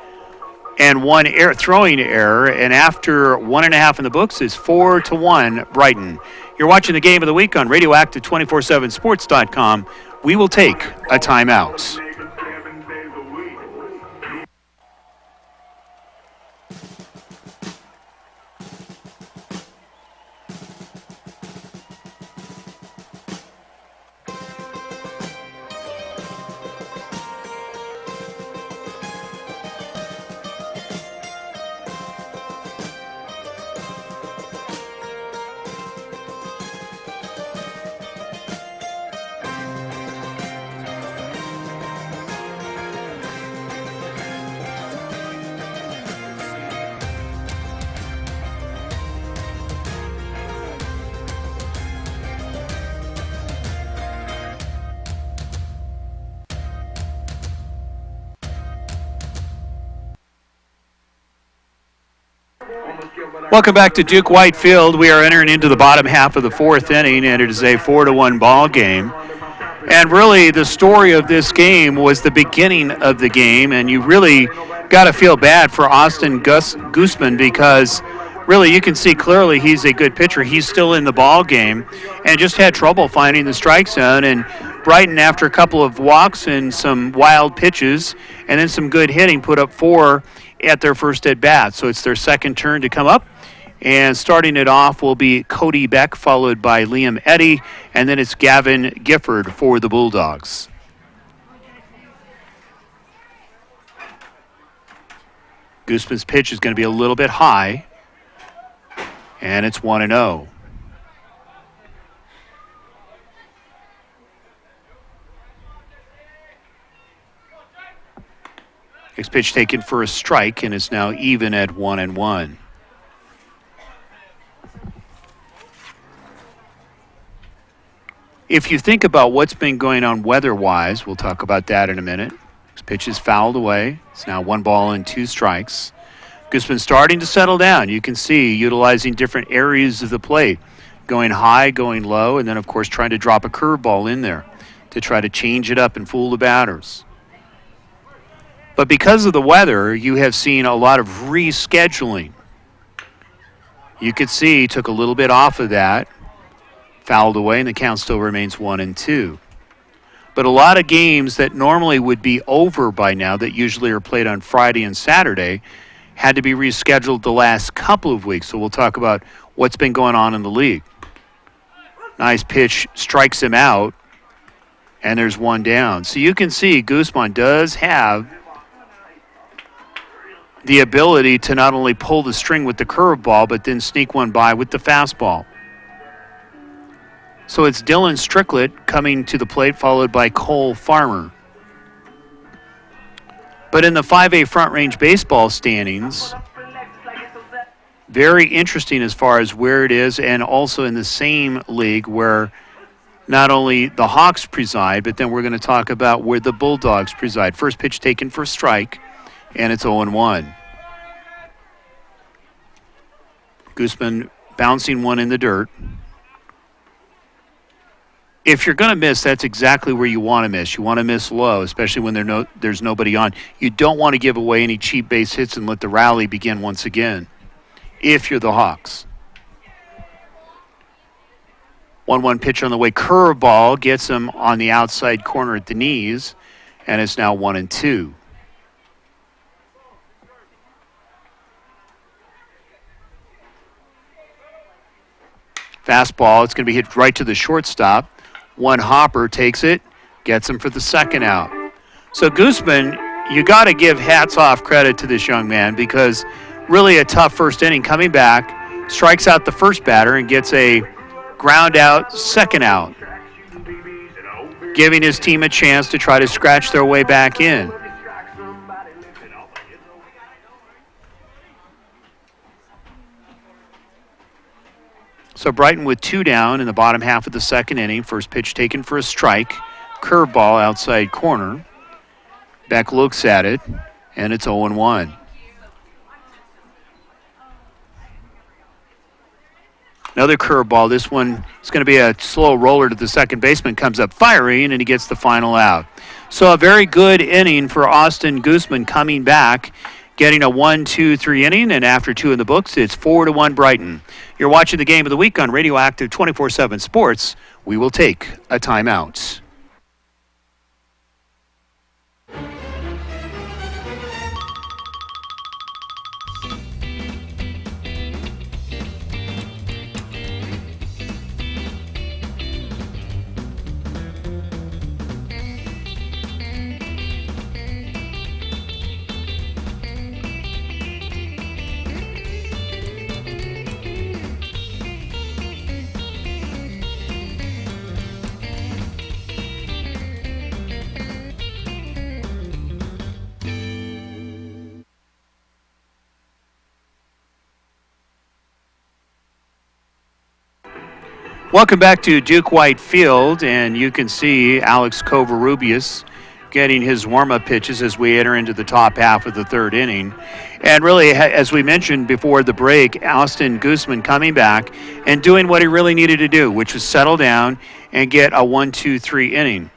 Speaker 2: and 1 throwing error. And after 1.5 in the books, is 4-1 Brighton. You're watching the Game of the Week on Radioactive247sports.com. We will take a timeout. Welcome back to Duke Whitefield. We are entering into the bottom half of the fourth inning, and it is a 4-1 ball game. And really, the story of this game was the beginning of the game, and you really got to feel bad for Austin Guzman because really you can see clearly he's a good pitcher. He's still in the ball game and just had trouble finding the strike zone. And Brighton, after a couple of walks and some wild pitches and then some good hitting, put up 4 at their first at bat. So it's their second turn to come up. And starting it off will be Cody Beck, followed by Liam Eddy, and then it's Gavin Gifford for the Bulldogs. Guzman's pitch is going to be a little bit high, and it's 1-0. Next pitch taken for a strike, and it's now even at 1-1. If you think about what's been going on weather-wise, we'll talk about that in a minute. This pitch is fouled away. It's now 1 ball and 2 strikes. Guzman starting to settle down. You can see utilizing different areas of the plate, going high, going low, and then, of course, trying to drop a curveball in there to try to change it up and fool the batters. But because of the weather, you have seen a lot of rescheduling. You could see he took a little bit off of that. Fouled away, and the count still remains 1-2. But a lot of games that normally would be over by now, that usually are played on Friday and Saturday, had to be rescheduled the last couple of weeks. So we'll talk about what's been going on in the league. Nice pitch, strikes him out, and there's 1 down. So you can see Guzman does have the ability to not only pull the string with the curveball, but then sneak one by with the fastball. So it's Dylan Stricklet coming to the plate, followed by Cole Farmer. But in the 5A Front Range baseball standings, very interesting as far as where it is, and also in the same league where not only the Hawks preside, but then we're going to talk about where the Bulldogs preside. First pitch taken for strike, and it's 0-1. Guzman bouncing one in the dirt. If you're going to miss, that's exactly where you want to miss. You want to miss low, especially when there's nobody on. You don't want to give away any cheap base hits and let the rally begin once again, if you're the Hawks. 1-1 pitch on the way. Curveball gets him on the outside corner at the knees, and it's now 1-2. Fastball, it's going to be hit right to the shortstop. One hopper takes it, gets him for the second out. So Guzman, you got to give hats off credit to this young man because really a tough first inning coming back, strikes out the first batter and gets a ground out second out, giving his team a chance to try to scratch their way back in. So Brighton with 2 down in the bottom half of the second inning. First pitch taken for a strike. Curveball outside corner. Beck looks at it, and it's 0-1. Another curveball. This one is going to be a slow roller to the second baseman. Comes up firing, and he gets the final out. So a very good inning for Austin Guzman coming back, getting a 1-2-3 inning, and after 2 in the books, it's 4-1 Brighton. You're watching the Game of the Week on Radioactive 24/7 Sports. We will take a timeout. Welcome back to Duke White Field, and you can see Alex Covarrubias getting his warm-up pitches as we enter into the top half of the third inning. And really, as we mentioned before the break, Austin Guzman coming back and doing what he really needed to do, which was settle down and get a 1-2-3 inning.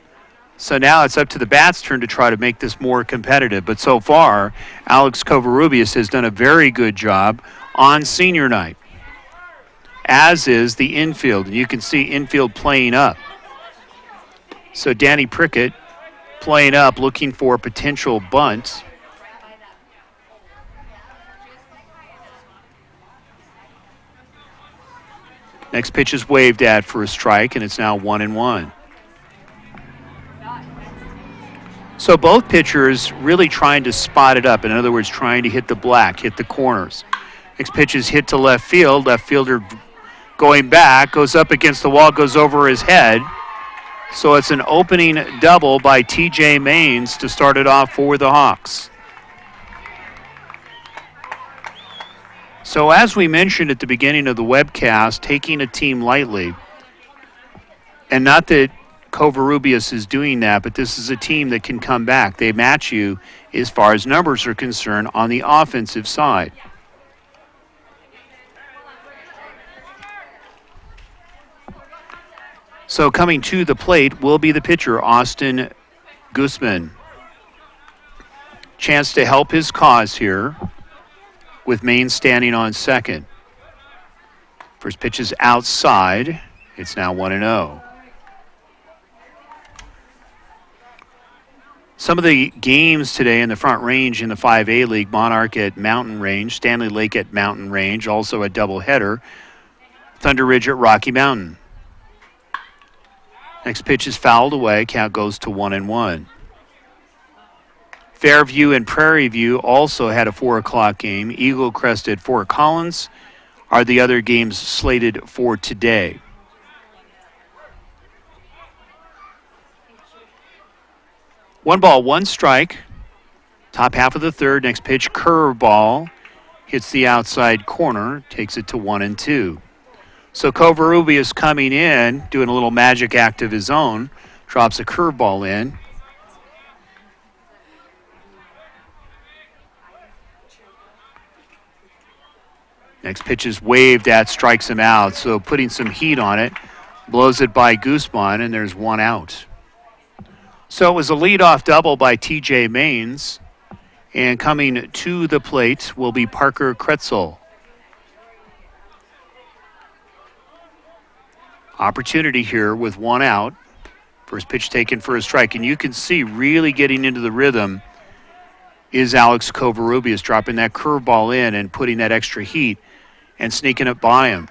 Speaker 2: So now it's up to the bats' turn to try to make this more competitive. But so far, Alex Covarrubias has done a very good job on senior night, as is the infield. And you can see infield playing up. So Danny Prickett playing up, looking for a potential bunt. Next pitch is waved at for a strike, and it's now 1-1. So both pitchers really trying to spot it up. In other words, trying to hit the black, hit the corners. Next pitch is hit to left field. Left fielder going back, goes up against the wall, goes over his head. So it's an opening double by T.J. Maines to start it off for the Hawks. So as we mentioned at the beginning of the webcast, taking a team lightly, and not that Covarrubias is doing that, but this is a team that can come back. They match you as far as numbers are concerned on the offensive side. So coming to the plate will be the pitcher, Austin Guzman. Chance to help his cause here with Maine standing on second. First pitch is outside. It's now 1-0. Some of the games today in the Front Range in the 5A League, Monarch at Mountain Range, Stanley Lake at Mountain Range, also a doubleheader, Thunder Ridge at Rocky Mountain. Next pitch is fouled away. Count goes to 1-1. Fairview and Prairie View also had a 4 o'clock game. Eagle Crest at Fort Collins are the other games slated for today. One ball, one strike. Top half of the third. Next pitch, curveball. Hits the outside corner. Takes it to 1-2. So Covarrubias coming in, doing a little magic act of his own. Drops a curveball in. Next pitch is waved at, strikes him out. So putting some heat on it. Blows it by Guzman, and there's one out. So it was a leadoff double by T.J. Maines. And coming to the plate will be Parker Kretzel. Opportunity here with one out. First pitch taken for a strike. And you can see really getting into the rhythm is Alex Covarrubias, dropping that curveball in and putting that extra heat and sneaking it by him.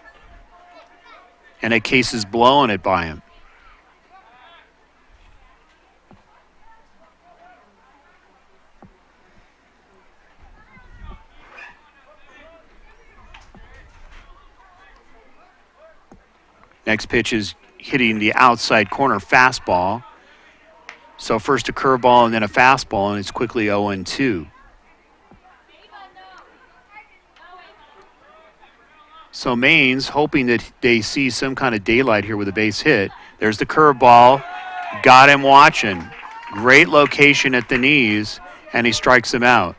Speaker 2: And at Case is blowing it by him. Next pitch is hitting the outside corner fastball. So first a curveball and then a fastball, and it's quickly 0-2. So Maines hoping that they see some kind of daylight here with a base hit. There's the curveball. Got him watching. Great location at the knees, and he strikes him out.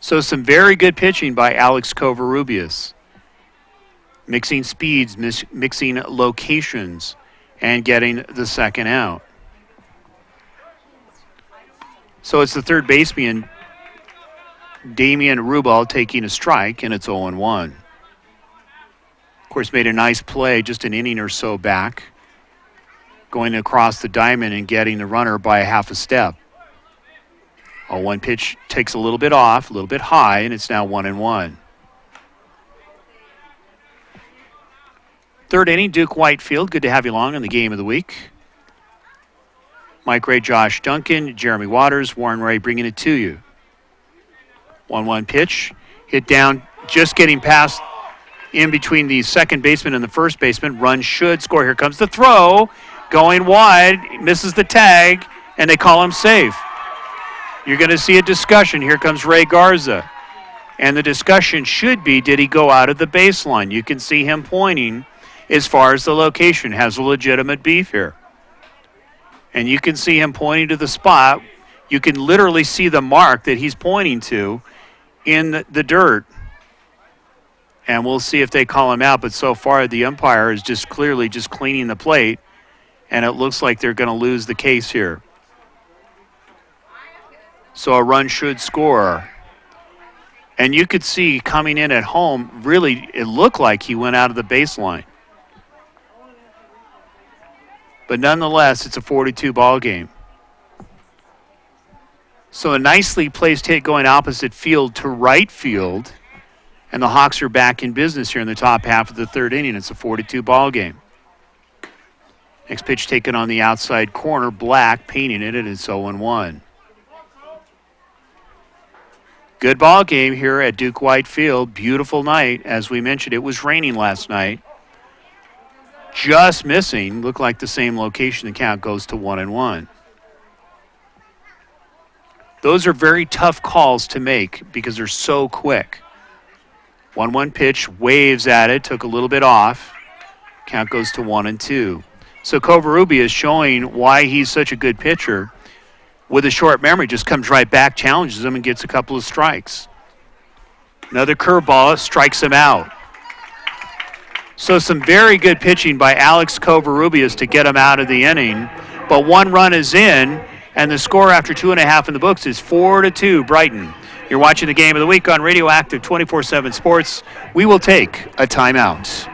Speaker 2: So some very good pitching by Alex Covarrubias. Mixing speeds, mixing locations, and getting the second out. So it's the third baseman, Damian Rubal, taking a strike, and it's 0-1. Of course, made a nice play just an inning or so back, going across the diamond and getting the runner by a half a step. 0-1 pitch takes a little bit off, a little bit high, and it's now 1-1. Third inning, Duke Whitefield. Good to have you along on the game of the week. Mike Ray, Josh Duncan, Jeremy Waters, Warren Ray bringing it to you. 1-1 pitch. Hit down, just getting past in between the second baseman and the first baseman. Run should score. Here comes the throw. Going wide, misses the tag, and they call him safe. You're going to see a discussion. Here comes Ray Garza. And the discussion should be, did he go out of the baseline? You can see him pointing as far as the location, has a legitimate beef here. And you can see him pointing to the spot. You can literally see the mark that he's pointing to in the dirt. And we'll see if they call him out. But so far, the umpire is just clearly just cleaning the plate. And it looks like they're going to lose the case here. So a run should score. And you could see coming in at home, really, it looked like he went out of the baseline. But nonetheless, it's a 42 ball game. So a nicely placed hit going opposite field to right field. And the Hawks are back in business here in the top half of the third inning. It's a 42 ball game. Next pitch taken on the outside corner. Black painting it, and it's 0-1. Good ball game here at Duke White Field. Beautiful night. As we mentioned, it was raining last night. Just missing. Looked like the same location. The count goes to 1-1. Those are very tough calls to make because they're so quick. 1-1 pitch, waves at it, took a little bit off. Count goes to 1-2. So Covarrubias is showing why he's such a good pitcher. With a short memory, just comes right back, challenges him, and gets a couple of strikes. Another curveball strikes him out. So some very good pitching by Alex Covarrubias to get him out of the inning. But one run is in, and the score after 2.5 in the books is 4-2 Brighton. You're watching the Game of the Week on Radioactive 24/7 Sports. We will take a timeout.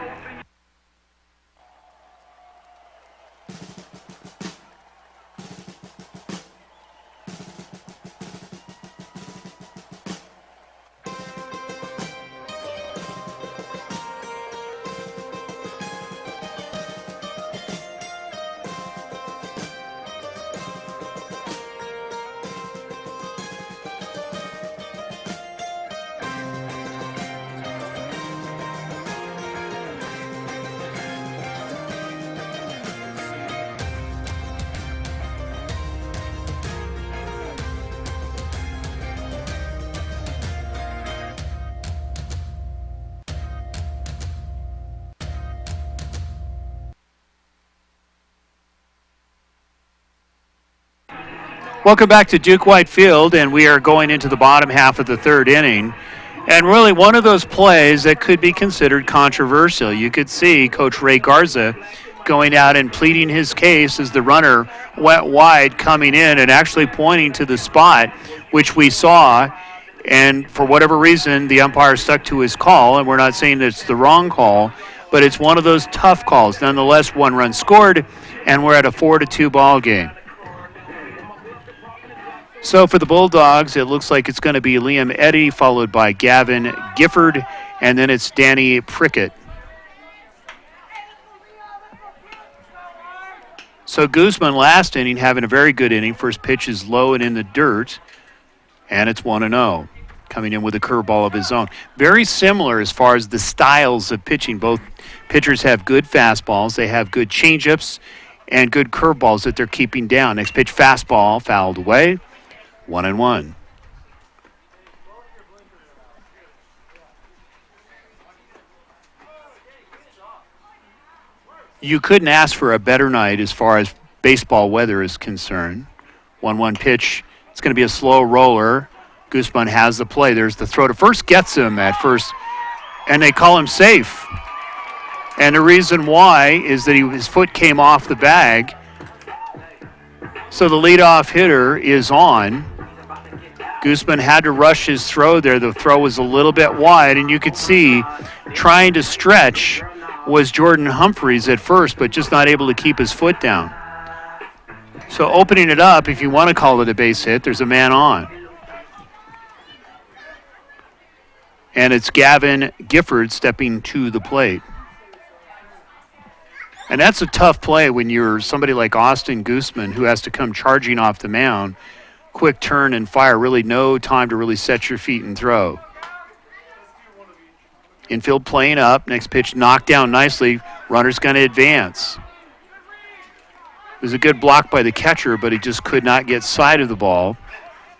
Speaker 2: Welcome back to Duke White Field, and we are going into the bottom half of the third inning. And really one of those plays that could be considered controversial. You could see Coach Ray Garza going out and pleading his case as the runner went wide coming in and actually pointing to the spot, which we saw. And for whatever reason, the umpire stuck to his call, and we're not saying that it's the wrong call, but it's one of those tough calls. Nonetheless, one run scored, and we're at a 4-2 ball game. So for the Bulldogs, it looks like it's going to be Liam Eddy, followed by Gavin Gifford, and then it's Danny Prickett. So Guzman last inning having a very good inning. First pitch is low and in the dirt, and it's 1-0. Coming in with a curveball of his own. Very similar as far as the styles of pitching. Both pitchers have good fastballs. They have good changeups and good curveballs that they're keeping down. Next pitch, fastball, fouled away. 1-1. You couldn't ask for a better night as far as baseball weather is concerned. 1-1 pitch. It's going to be a slow roller. Guzman has the play. There's the throw to first. Gets him at first. And they call him safe. And the reason why is that his foot came off the bag. So the leadoff hitter is on. Guzman had to rush his throw there. The throw was a little bit wide, and you could see trying to stretch was Jordan Humphreys at first, but just not able to keep his foot down. So opening it up, if you want to call it a base hit, there's a man on. And it's Gavin Gifford stepping to the plate. And that's a tough play when you're somebody like Austin Guzman who has to come charging off the mound. Quick turn and fire, really no time to really set your feet and throw. Infield playing up, next pitch knocked down nicely, runner's going to advance. It was a good block by the catcher, but he just could not get sight of the ball,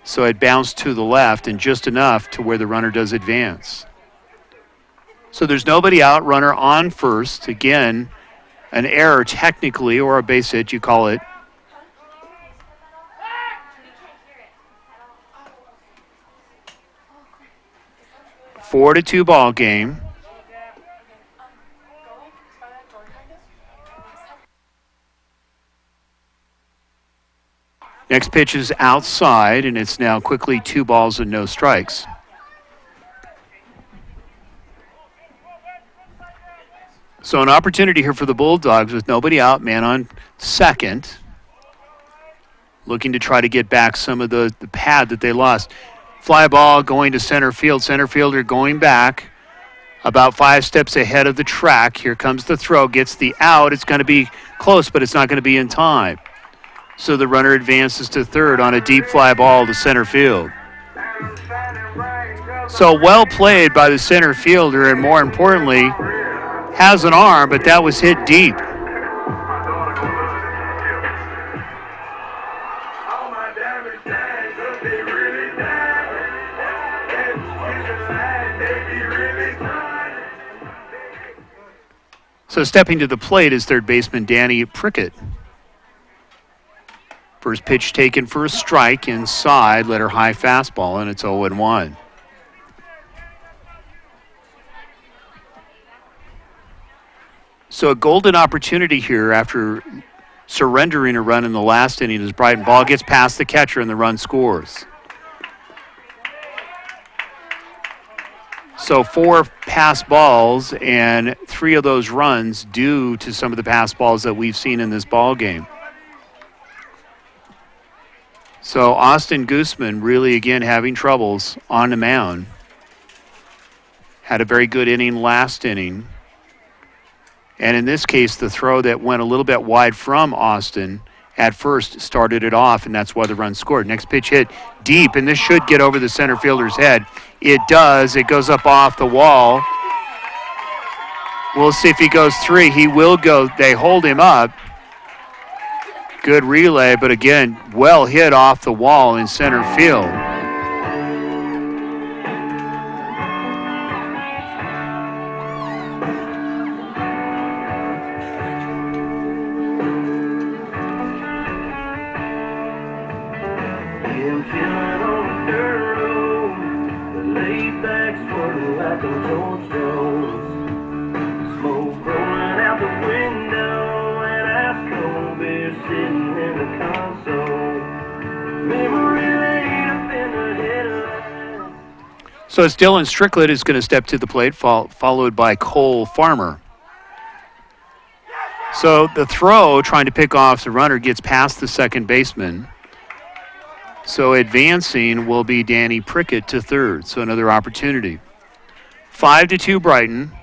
Speaker 2: so it bounced to the left and just enough to where the runner does advance. So there's nobody out, runner on first. Again, an error technically, or a base hit, you call it. Four to 2 ball game. Next pitch is outside, and it's now quickly 2 balls and no strikes. So an opportunity here for the Bulldogs with nobody out, man on second. Looking to try to get back some of the pad that they lost. Fly ball going to center field. Center fielder going back about 5 steps ahead of the track. Here comes the throw, gets the out. It's going to be close, but it's not going to be in time. So the runner advances to third on a deep fly ball to center field. So well played by the center fielder, and more importantly, has an arm, but that was hit deep. So stepping to the plate is third baseman Danny Prickett. First pitch taken for a strike inside, let her high fastball, and it's 0-1. So a golden opportunity here after surrendering a run in the last inning as Brighton ball gets past the catcher and the run scores. So 4 pass balls and 3 of those runs due to some of the pass balls that we've seen in this ball game. So Austin Guzman really again having troubles on the mound. Had a very good inning last inning. And in this case, the throw that went a little bit wide from Austin at first started it off, and that's why the run scored. Next pitch hit deep, and this should get over the center fielder's head. It does. It goes up off the wall. We'll see if he goes 3. He will go. They hold him up. Good relay, but again, well hit off the wall in center field. So it's Dylan Strickland is going to step to the plate, followed by Cole Farmer. So the throw, trying to pick off the runner, gets past the second baseman. So advancing will be Danny Prickett to third. So another opportunity. 5-2 Brighton.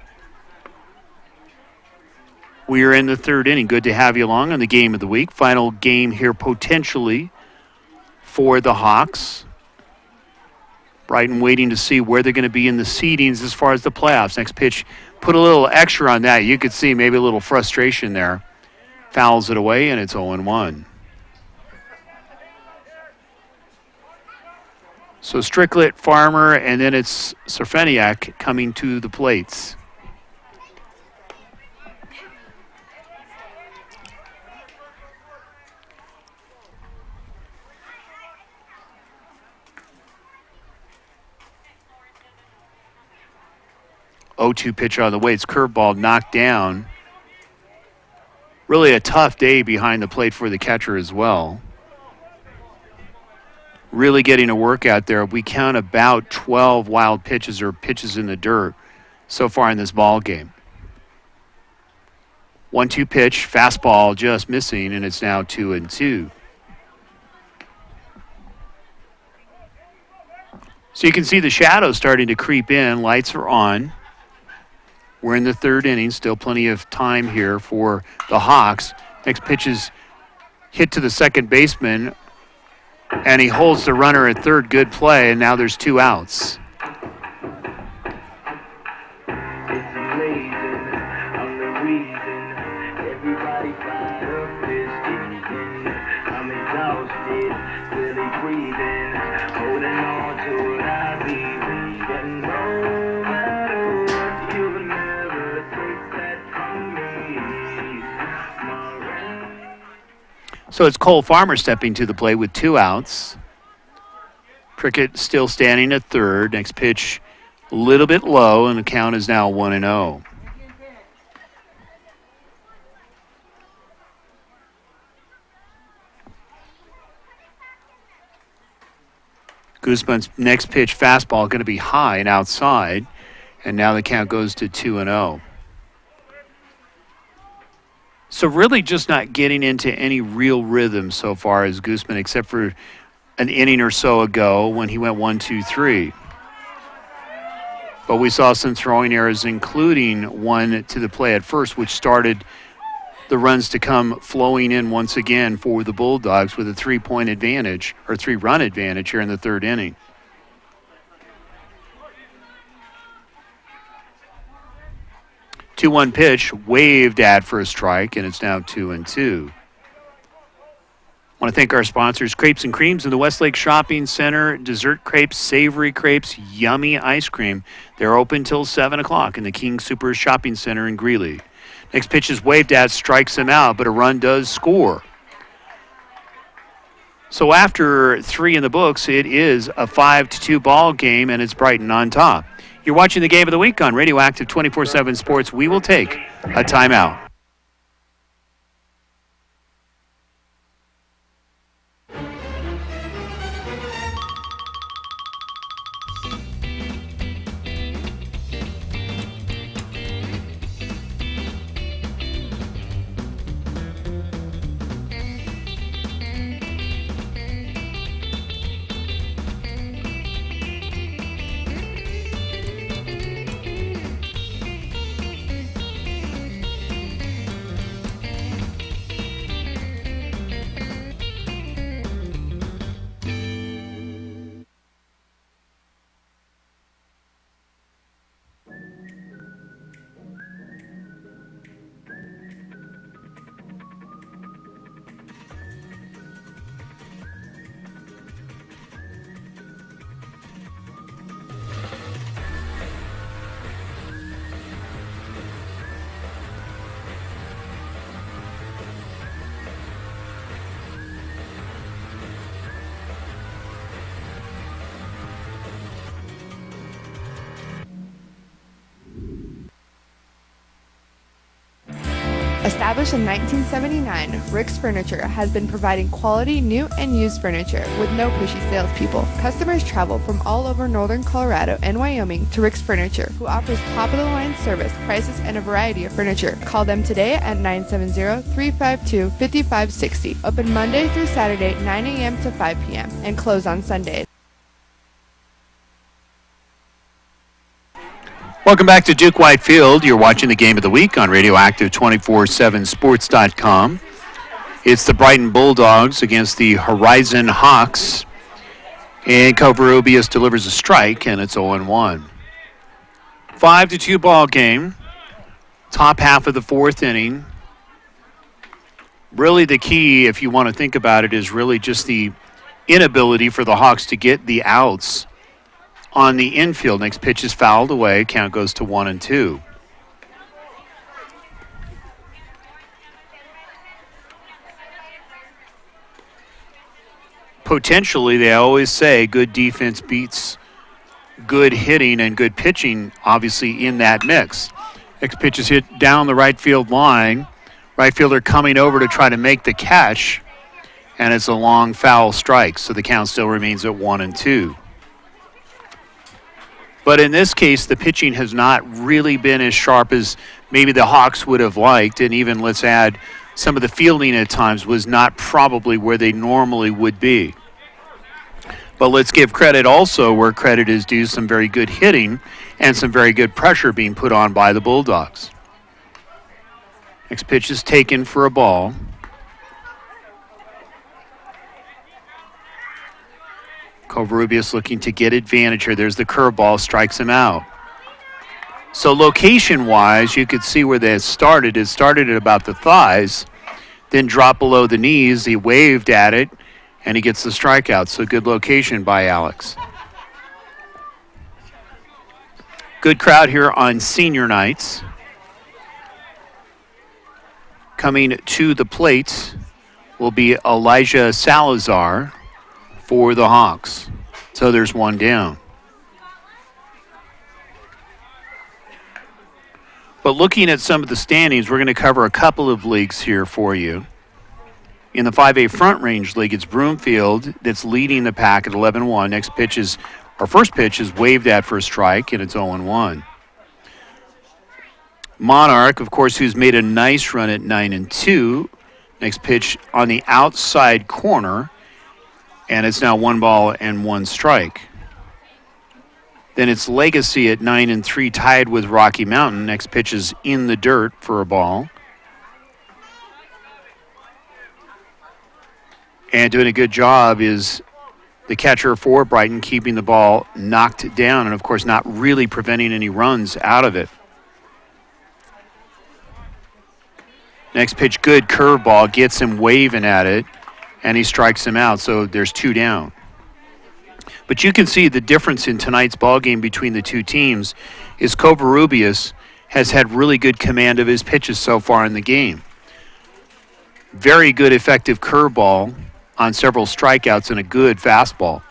Speaker 2: We are in the third inning. Good to have you along on the game of the week. Final game here potentially for the Hawks. Brighton waiting to see where they're going to be in the seedings as far as the playoffs. Next pitch, put a little extra on that. You could see maybe a little frustration there. Fouls it away, and it's 0-1. So Strickland, Farmer, and then it's Serfeniak coming to the plates. O2 pitcher on the way. It's curveball knocked down. Really a tough day behind the plate for the catcher as well. Really getting a workout there. We count about 12 wild pitches or pitches in the dirt so far in this ball game. 1-2 pitch, fastball just missing, and it's now 2-2. So you can see the shadows starting to creep in. Lights are on. We're in the third inning. Still plenty of time here for the Hawks. Next pitch is hit to the second baseman, and he holds the runner at third. Good play, and now there's 2 outs. So it's Cole Farmer stepping to the plate with 2 outs. Prickett still standing at third. Next pitch a little bit low, and the count is now 1-0. Guzman's next pitch fastball going to be high and outside, and now the count goes to 2-0. So really just not getting into any real rhythm so far as Guzman, except for an inning or so ago when he went 1-2-3. But we saw some throwing errors, including one to the play at first, which started the runs to come flowing in once again for the Bulldogs with a 3-point advantage, or 3-run advantage here in the third inning. Two-one pitch, waved at for a strike, and it's now 2-2. I want to thank our sponsors, Crepes and Creams in the Westlake Shopping Center. Dessert crepes, savory crepes, yummy ice cream. They're open till 7 o'clock in the King Super Shopping Center in Greeley. Next pitch is waved at, strikes him out, but a run does score. So after 3 in the books, it is a 5-2 ball game, and it's Brighton on top. You're watching the Game of the Week on Radioactive 24/7 Sports. We will take a timeout.
Speaker 4: Established in 1979, Rick's Furniture has been providing quality new and used furniture with no pushy salespeople. Customers travel from all over northern Colorado and Wyoming to Rick's Furniture, who offers top-of-the-line service, prices, and a variety of furniture. Call them today at 970-352-5560. Open Monday through Saturday, 9 a.m. to 5 p.m. and close on Sundays.
Speaker 2: Welcome back to Duke White Field. You're watching the Game of the Week on Radioactive 247sports.com. It's the Brighton Bulldogs against the Horizon Hawks. And Covarrubias delivers a strike, and it's 0-1. 5-2 ball game. Top half of the fourth inning. Really the key, if you want to think about it, is really just the inability for the Hawks to get the outs on the infield. Next pitch is fouled away. Count goes to 1-2. Potentially, they always say good defense beats good hitting and good pitching, obviously, in that mix. Next pitch is hit down the right field line. Right fielder coming over to try to make the catch, and it's a long foul strike, so the count still remains at 1-2. But in this case, the pitching has not really been as sharp as maybe the Hawks would have liked, and even, let's add, some of the fielding at times was not probably where they normally would be. But let's give credit also where credit is due, some very good hitting and some very good pressure being put on by the Bulldogs. Next pitch is taken for a ball. Covarrubias looking to get advantage here. There's the curveball, strikes him out. So location-wise, you could see where they started. It started at about the thighs, then dropped below the knees. He waved at it, and he gets the strikeout. So good location by Alex. Good crowd here on senior nights. Coming to the plate will be Elijah Salazar for the Hawks. So there's one down. But looking at some of the standings, we're going to cover a couple of leagues here for you. In the 5A Front Range League, it's Broomfield that's leading the pack at 11-1. First pitch is waved at for a strike, and it's 0-1. Monarch, of course, who's made a nice run at 9-2. Next pitch on the outside corner, and it's now 1-1 strike. Then it's Legacy at 9-3, tied with Rocky Mountain. Next pitch is in the dirt for a ball. And doing a good job is the catcher for Brighton, keeping the ball knocked down and, of course, not really preventing any runs out of it. Next pitch, good curveball, gets him waving at it, and he strikes him out, so there's two down. But you can see the difference in tonight's ball game between the two teams is Covarrubias has had really good command of his pitches so far in the game. Very good effective curveball on several strikeouts and a good fastball.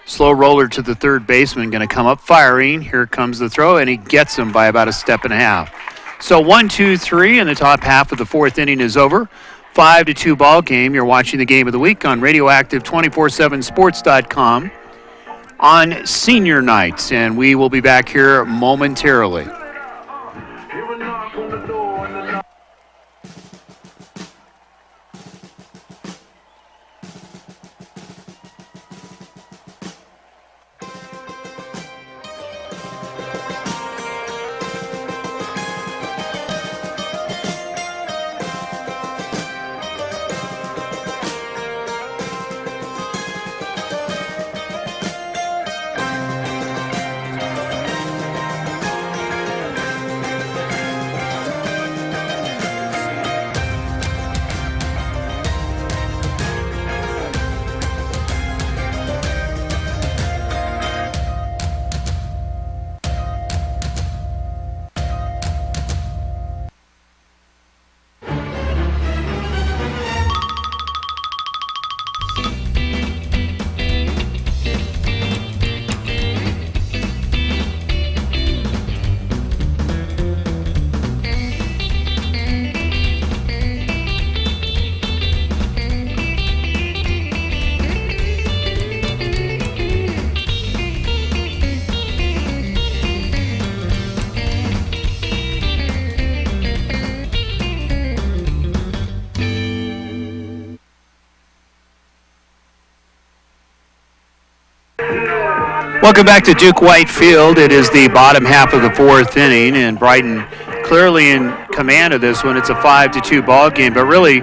Speaker 2: Slow roller to the third baseman, going to come up firing. Here comes the throw, and he gets him by about a step and a half. So 1-2-3, and the top half of the fourth inning is over. 5-2 ball game. You're watching the game of the week on Radioactive 247sports.com on senior nights, and we will be back here momentarily. Welcome back to Duke White Field. It is the bottom half of the fourth inning, and Brighton clearly in command of this one. It's a 5-2 ball game, but really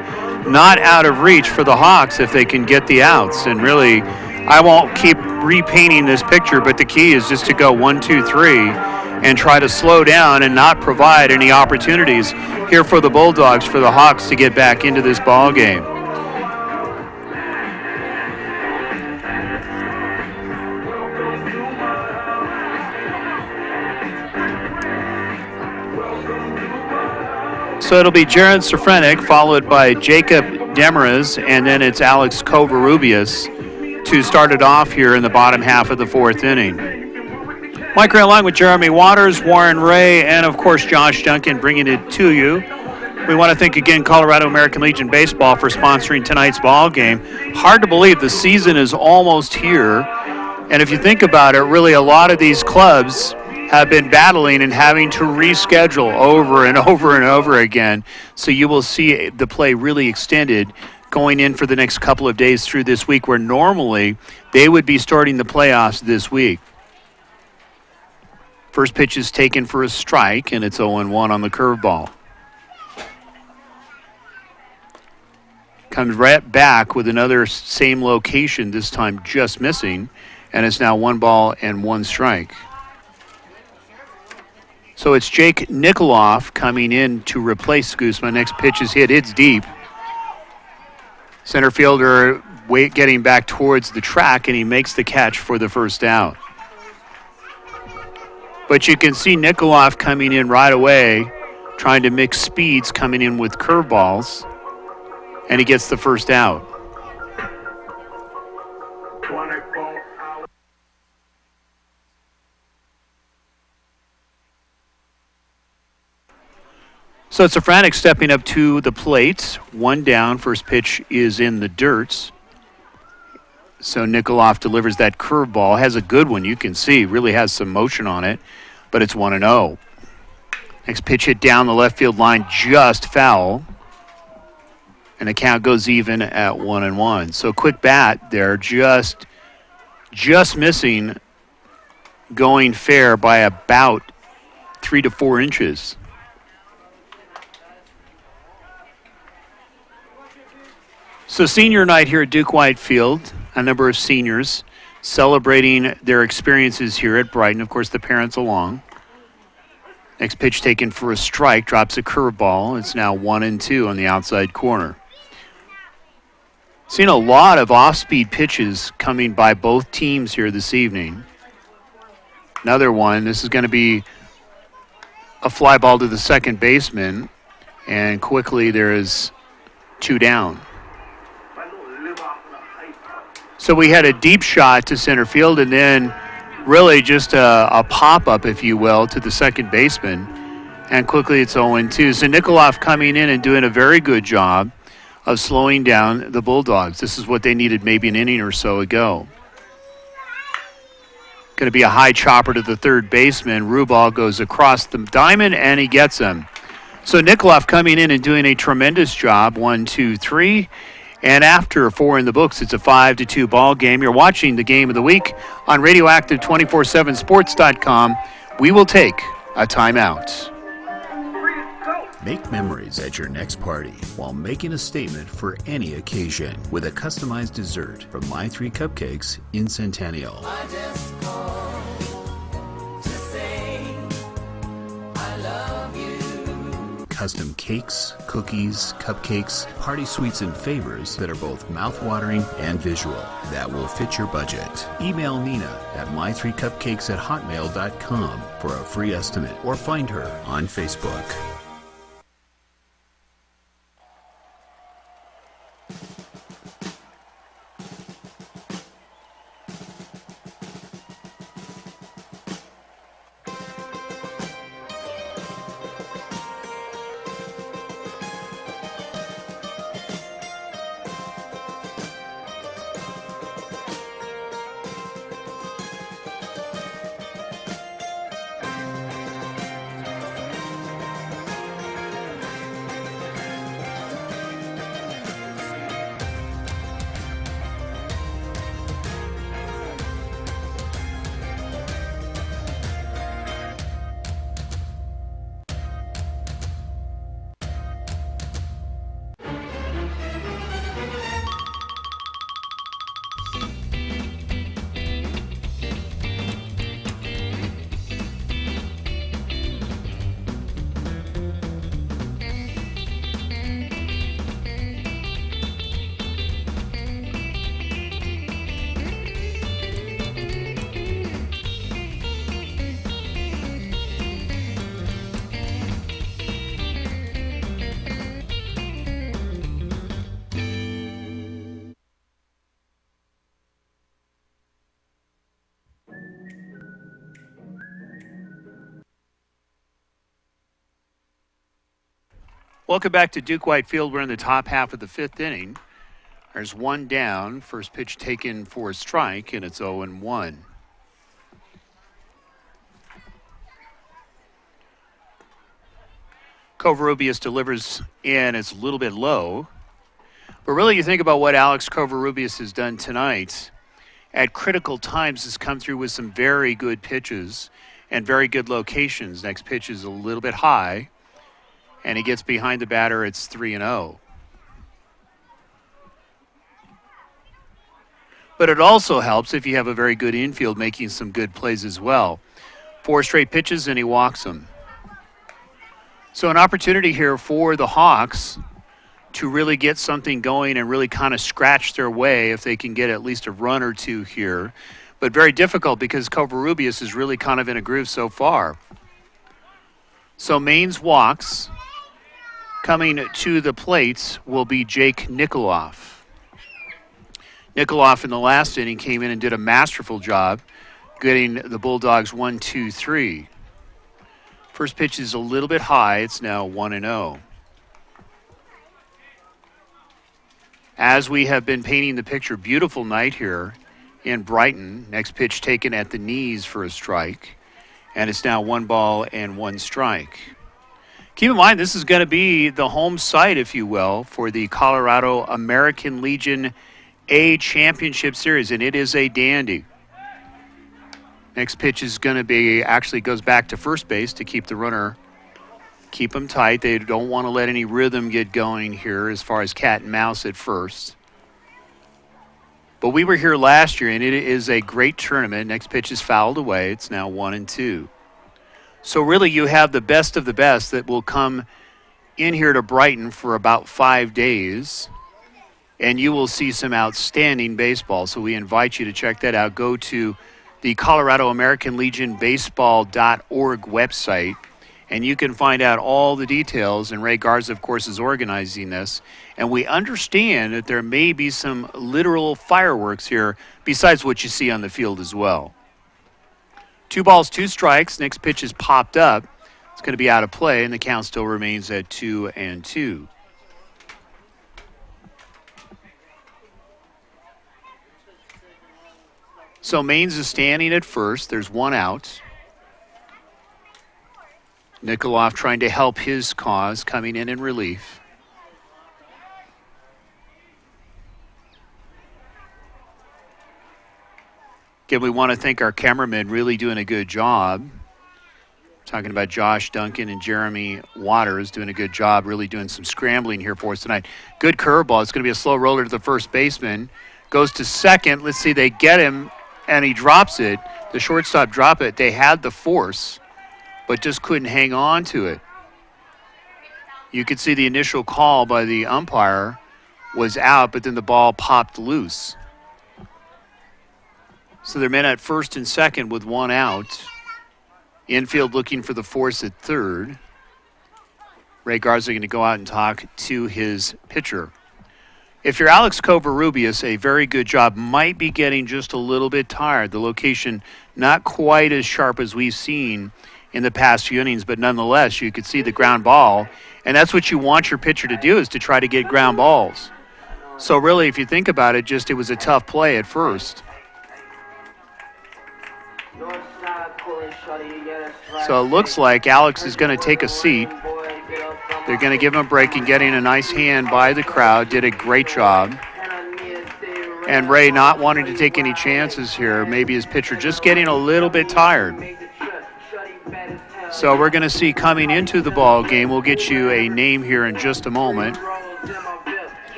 Speaker 2: not out of reach for the Hawks if they can get the outs. And really, I won't keep repainting this picture, but the key is just to go 1-2-3 and try to slow down and not provide any opportunities here for the Bulldogs, for the Hawks to get back into this ball game. So it'll be Jared Safranek, followed by Jacob Demers, and then it's Alex Covarrubias to start it off here in the bottom half of the fourth inning. Mike Ray along with Jeremy Waters, Warren Ray, and of course Josh Duncan bringing it to you. We want to thank again Colorado American Legion Baseball for sponsoring tonight's ball game. Hard to believe the season is almost here. And if you think about it, really a lot of these clubs have been battling and having to reschedule over and over and over again. So you will see the play really extended going in for the next couple of days through this week, where normally they would be starting the playoffs this week. First pitch is taken for a strike, and it's 0-1 on the curveball. Comes right back with another same location, this time just missing, and it's now 1-1 strike. So it's Jake Nikoloff coming in to replace Guzman. Next pitch is hit. It's deep. Center fielder getting back towards the track, and he makes the catch for the first out. But you can see Nikoloff coming in right away, trying to mix speeds, coming in with curveballs. and he gets the first out. So it's Safranek stepping up to the plate. One down. First pitch is in the dirt. So Nikolov delivers that curveball. Has a good one, you can see. Really has some motion on it, but it's 1-0. Next pitch hit down the left field line, just foul. And the count goes even at 1-1. So quick bat there, just missing going fair by about 3 to 4 inches. So senior night here at Duke White Field, a number of seniors celebrating their experiences here at Brighton. Of course, the parents along. Next pitch taken for a strike, drops a curveball. It's now 1-2 on the outside corner. Seen a lot of off-speed pitches coming by both teams here this evening. Another one, this is going to be a fly ball to the second baseman, and quickly there is 2 down. So we had a deep shot to center field and then really just a pop-up, if you will, to the second baseman. And quickly it's 0-2. So Nikolov coming in and doing a very good job of slowing down the Bulldogs. This is what they needed maybe an inning or so ago. Going to be a high chopper to the third baseman. Rubal goes across the diamond and he gets him. So Nikolov coming in and doing a tremendous job. 1, 2, 3. And after 4 in the books, it's a 5-2 ball game. You're watching the game of the week on Radioactive247sports.com. We will take a timeout.
Speaker 5: Make memories at your next party while making a statement for any occasion with a customized dessert from My Three Cupcakes in Centennial.
Speaker 1: I just called to say I love you.
Speaker 5: Custom cakes, cookies, cupcakes, party sweets, and favors that are both mouth-watering and visual that will fit your budget. Email Nina at my3cupcakes@hotmail.com for a free estimate or find her on Facebook.
Speaker 2: Welcome back to Duke White Field. We're in the top half of the 5th inning. There's 1 down. First pitch taken for a strike, and it's 0-1. Covarrubias delivers in. It's a little bit low. But really, you think about what Alex Covarrubias has done tonight. At critical times, has come through with some very good pitches and very good locations. Next pitch is a little bit high. And he gets behind the batter, it's 3-0. But it also helps if you have a very good infield making some good plays as well. 4 straight pitches and he walks them. So an opportunity here for the Hawks to really get something going and really kind of scratch their way if they can get at least a run or two here. But very difficult because Covarrubias is really kind of in a groove so far. So Maines walks. Coming to the plates will be Jake Nikoloff. Nikoloff in the last inning came in and did a masterful job getting the Bulldogs 1-2-3. First pitch is a little bit high. It's now 1-0. As we have been painting the picture, beautiful night here in Brighton. Next pitch taken at the knees for a strike. And it's now 1-1 strike. Keep in mind, this is going to be the home site, if you will, for the Colorado American Legion A Championship Series, and it is a dandy. Next pitch is going to be, actually goes back to first base to keep the runner, keep them tight. They don't want to let any rhythm get going here as far as cat and mouse at first. But we were here last year, and it is a great tournament. Next pitch is fouled away. It's now 1-2. So really you have the best of the best that will come in here to Brighton for about 5 days, and you will see some outstanding baseball. So we invite you to check that out. Go to the Colorado American Legion Baseball.org website, and you can find out all the details. And Ray Garza, of course, is organizing this. And we understand that there may be some literal fireworks here besides what you see on the field as well. 2 balls, 2 strikes. Next pitch is popped up. It's going to be out of play, and the count still remains at 2-2. So Maines is standing at first. There's 1 out. Nikoloff trying to help his cause, coming in relief. Again, we want to thank our cameramen, really doing a good job. Talking about Josh Duncan and Jeremy Waters doing a good job, really doing some scrambling here for us tonight. Good curveball. It's going to be a slow roller to the first baseman. Goes to second. Let's see, they get him, and he drops it. The shortstop dropped it. They had the force, but just couldn't hang on to it. You could see the initial call by the umpire was out, but then the ball popped loose. So they're men at first and second with 1 out. Infield looking for the force at third. Ray Garza going to go out and talk to his pitcher. If you're Alex Covarrubias, a very good job. Might be getting just a little bit tired. The location not quite as sharp as we've seen in the past few innings, but nonetheless, you could see the ground ball. And that's what you want your pitcher to do, is to try to get ground balls. So really, if you think about it, it was a tough play at first. So it looks like Alex is going to take a seat. They're going to give him a break and getting a nice hand by the crowd. Did a great job. And Ray not wanting to take any chances here. Maybe his pitcher just getting a little bit tired. So we're going to see coming into the ball game. We'll get you a name here in just a moment.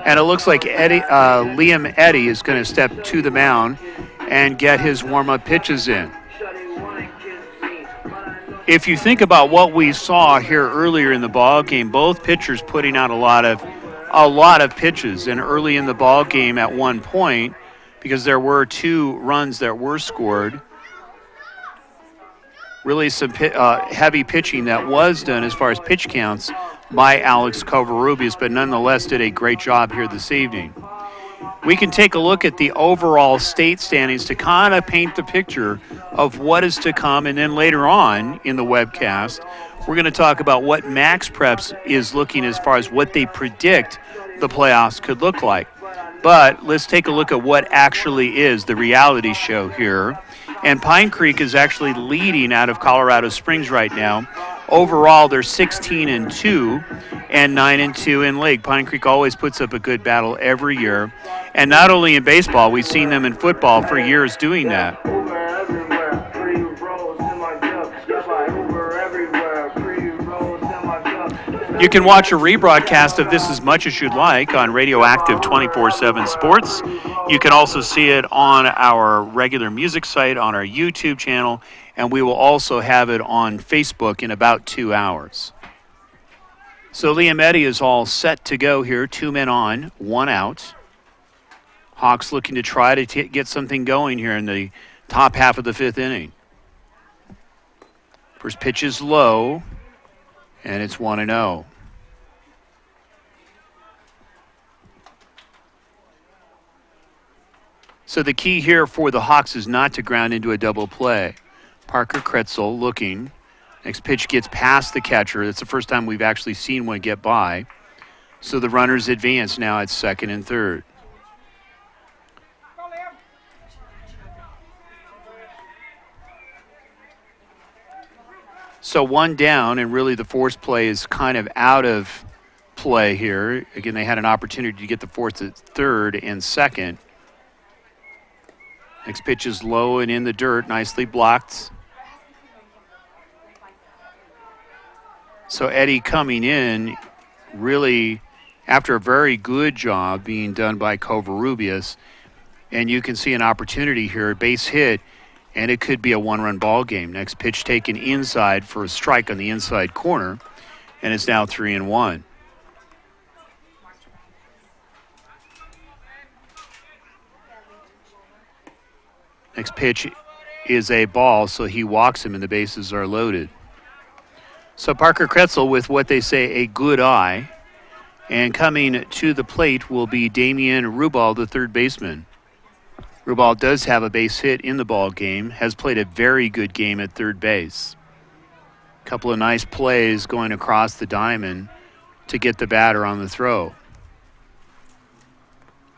Speaker 2: And it looks like Liam Eddy is going to step to the mound and get his warm-up pitches in. If you think about what we saw here earlier in the ball game, both pitchers putting out a lot of pitches, and early in the ball game at one point, because there were 2 runs that were scored, really some heavy pitching that was done as far as pitch counts by Alex Covarrubias, but nonetheless did a great job here this evening. We can take a look at the overall state standings to kind of paint the picture of what is to come, and then later on in the webcast, we're going to talk about what Max Preps is looking as far as what they predict the playoffs could look like. But let's take a look at what actually is the reality show here. And Pine Creek is actually leading out of Colorado Springs right now. Overall, they're 16-2 and 9-2 in league. Pine Creek always puts up a good battle every year. And not only in baseball, we've seen them in football for years doing that. You can watch a rebroadcast of this as much as you'd like on Radioactive 24/7 Sports. You can also see it on our regular music site, on our YouTube channel, and we will also have it on Facebook in about 2 hours. So Liam Eddy is all set to go here. 2 men on, 1 out. Hawks looking to try to get something going here in the top half of the 5th inning. First pitch is low, and it's 1-0. So the key here for the Hawks is not to ground into a double play. Parker Kretzel looking. Next pitch gets past the catcher. That's the first time we've actually seen one get by. So the runners advance now at second and third. So one down, and really the force play is kind of out of play here. Again, they had an opportunity to get the force at third and second. Next pitch is low and in the dirt, nicely blocked. So Eddie coming in really after a very good job being done by Covarrubias. And you can see an opportunity here, base hit, and it could be a one-run ball game. Next pitch taken inside for a strike on the inside corner, and it's now 3-1. Next pitch is a ball, so he walks him and the bases are loaded. So Parker Kretzel with what they say a good eye, and coming to the plate will be Damian Rubal, the third baseman. Rubal does have a base hit in the ball game, has played a very good game at third base. A couple of nice plays going across the diamond to get the batter on the throw.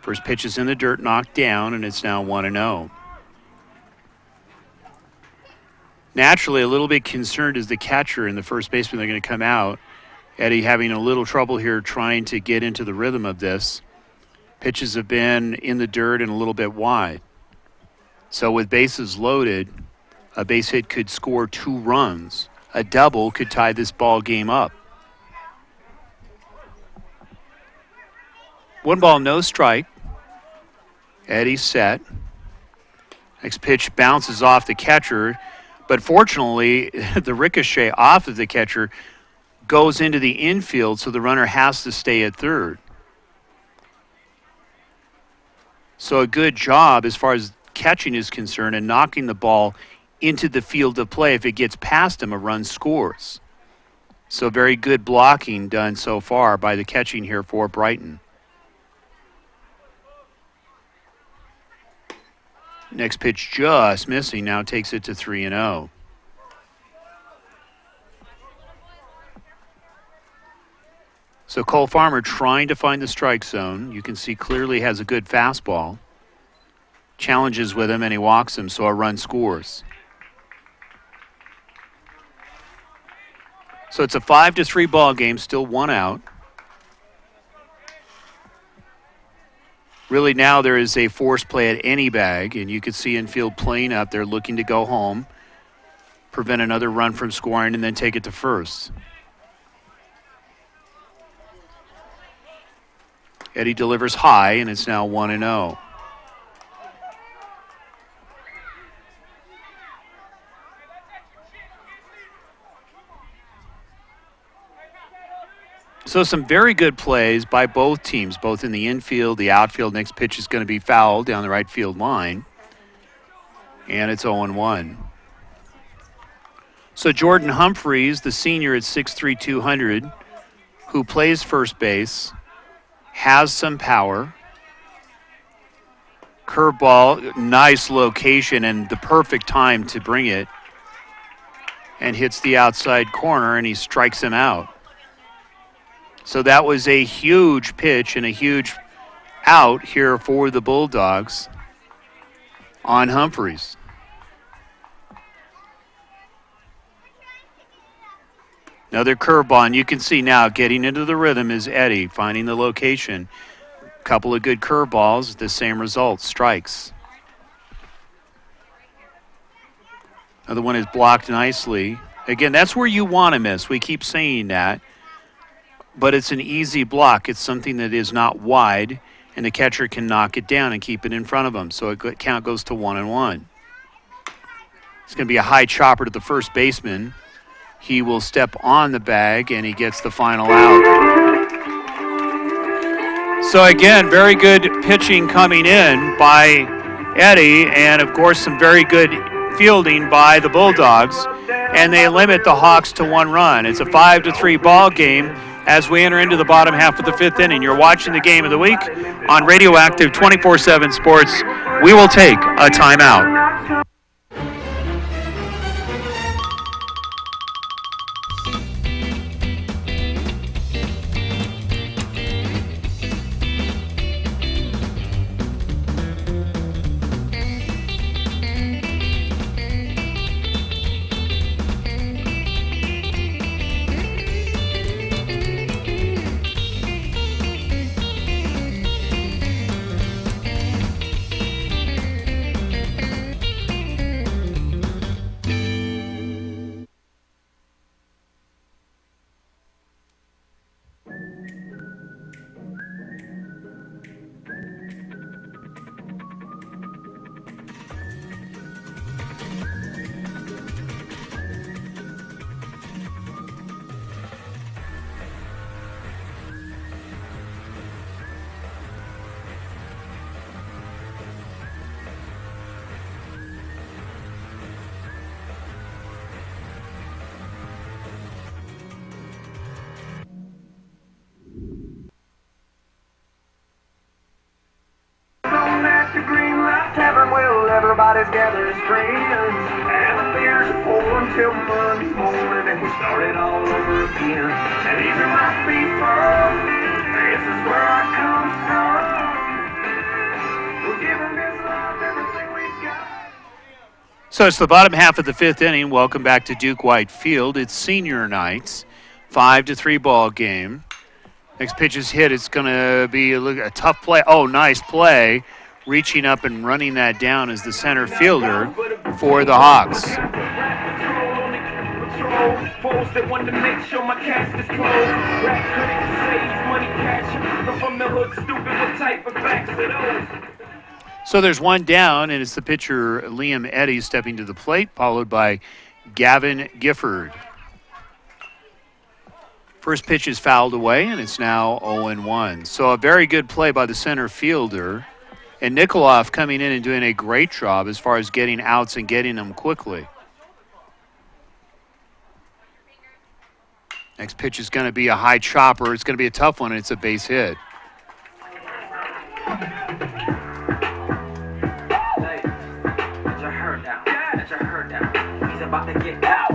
Speaker 2: First pitch is in the dirt, knocked down, and it's now 1-0. Naturally, a little bit concerned is the catcher and the first baseman. They're going to come out. Eddie having a little trouble here trying to get into the rhythm of this. Pitches have been in the dirt and a little bit wide. So with bases loaded, a base hit could score 2 runs. A double could tie this ball game up. 1 ball, no strike. Eddie set. Next pitch bounces off the catcher, but fortunately, the ricochet off of the catcher goes into the infield, so the runner has to stay at third. So a good job as far as catching is concerned and knocking the ball into the field of play. If it gets past him, a run scores. So very good blocking done so far by the catching here for Brighton. Next pitch just missing, now takes it to 3-0. So Cole Farmer trying to find the strike zone. You can see clearly has a good fastball. Challenges with him and he walks him, so a run scores. So it's a 5-3 ball game, still 1 out. Really now there is a force play at any bag, and you can see infield playing up. They're looking to go home, prevent another run from scoring, and then take it to first. Eddie delivers high, and it's now 1-0. So some very good plays by both teams, both in the infield, the outfield. Next pitch is going to be fouled down the right field line. And it's 0-1. So Jordan Humphreys, the senior at 6'3", 200, who plays first base, has some power. Curveball, nice location and the perfect time to bring it. And hits the outside corner and he strikes him out. So that was a huge pitch and a huge out here for the Bulldogs on Humphreys. Another curveball, and you can see now getting into the rhythm is Eddie, finding the location. Couple of good curveballs, the same result, strikes. Another one is blocked nicely. Again, that's where you want to miss. We keep saying that. But it's an easy block. It's something that is not wide, and the catcher can knock it down and keep it in front of him. So it count goes to 1-1. It's going to be a high chopper to the first baseman. He will step on the bag, and he gets the final out. So again, very good pitching coming in by Eddie, and of course some very good fielding by the Bulldogs, and they limit the Hawks to 1 run. It's a 5-3 ball game. as we enter into the bottom half of the fifth inning. You're watching the game of the week on Radioactive 24/7 Sports. We will take a timeout.
Speaker 1: Everybody's gathering strings, and the beers are pouring till Monday morning, and we started all over again. And these are my people, this is where I come from. We're giving this life everything we've got.
Speaker 2: So it's the bottom half of the fifth inning. Welcome back to Duke White Field. It's senior night, 5-3 ball game. Next pitch is hit. It's going to be a tough play. Oh, nice play. Reaching up and running that down is the center fielder for the Hawks. So there's one down, and it's the pitcher Liam Eddy stepping to the plate, followed by Gavin Gifford. First pitch is fouled away, and it's now 0-1. So a very good play by the center fielder. And Nikoloff coming in and doing a great job as far as getting outs and getting them quickly. Next pitch is going to be a high chopper. It's going to be a tough one, and it's a base hit.
Speaker 1: Get your hair down. Get your hair down. He's about to get out.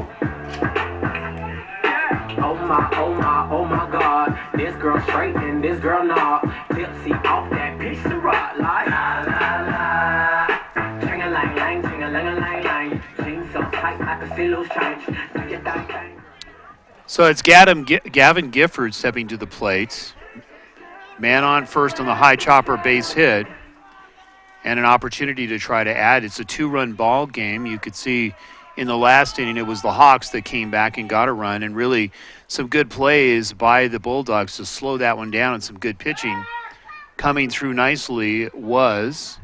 Speaker 1: Oh my God. This girl straight and this girl not. Tipsy off that piece of rock. Like la la la. Ching-a-lang-lang, ching-a-lang-a-lang-lang. Ching so tight I can see loose change. Do your thing.
Speaker 2: So it's Gavin Gifford stepping to the plate. Man on first on the high chopper base hit. And an opportunity to try to add. It's a 2-run ball game. You could see in the last inning it was the Hawks that came back and got a run, and really some good plays by the Bulldogs to slow that one down, and some good pitching coming through nicely was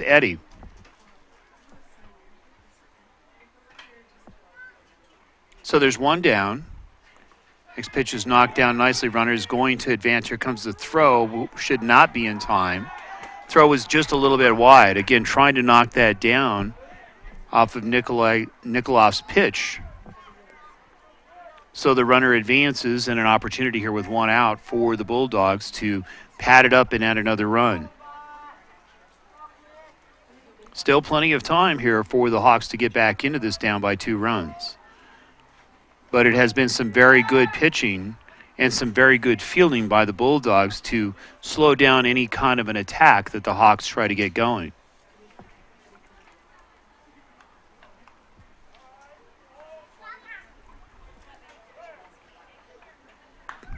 Speaker 2: Eddy. So there's one down. Next pitch is knocked down nicely. Runner is going to advance. Here comes the throw. Should not be in time. Throw was just a little bit wide. Again, trying to knock that down off of Nikoloff's pitch. So the runner advances, and an opportunity here with one out for the Bulldogs to pad it up and add another run. Still plenty of time here for the Hawks to get back into this down by 2 runs. But it has been some very good pitching and some very good fielding by the Bulldogs to slow down any kind of an attack that the Hawks try to get going.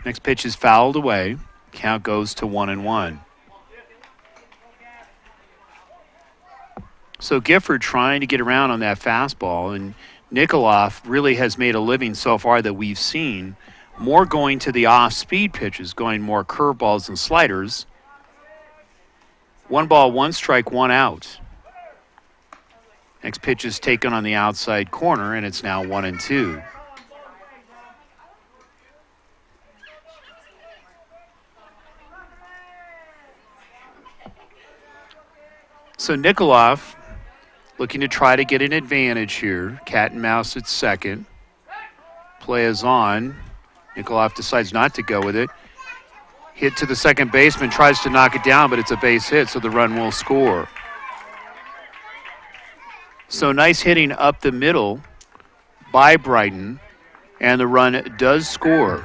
Speaker 2: Next pitch is fouled away. Count goes to 1-1. So Gifford trying to get around on that fastball, and Nikoloff really has made a living so far that we've seen, more going to the off-speed pitches, going more curveballs and sliders. 1 ball, 1 strike, 1 out. Next pitch is taken on the outside corner, and it's now 1-2. So Nikoloff looking to try to get an advantage here. Cat and mouse at second. Play is on. Nikoloff decides not to go with it. Hit to the second baseman, tries to knock it down, but it's a base hit, so the run will score. So nice hitting up the middle by Brighton, and the run does score.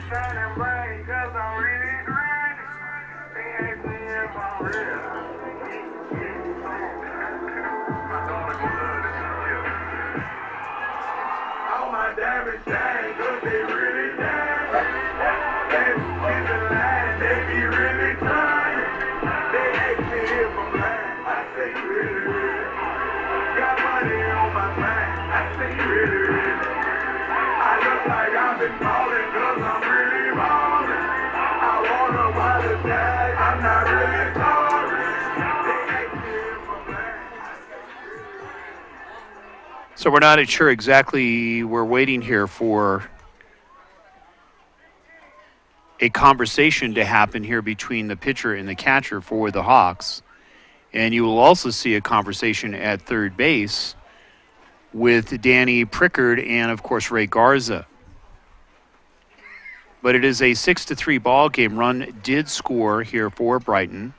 Speaker 2: So we're not sure exactly, we're waiting here for a conversation to happen here between the pitcher and the catcher for the Hawks. And you will also see a conversation at third base with Danny Prickard and, of course, Ray Garza. But it is a 6-3 ball game. Run did score here for Brighton.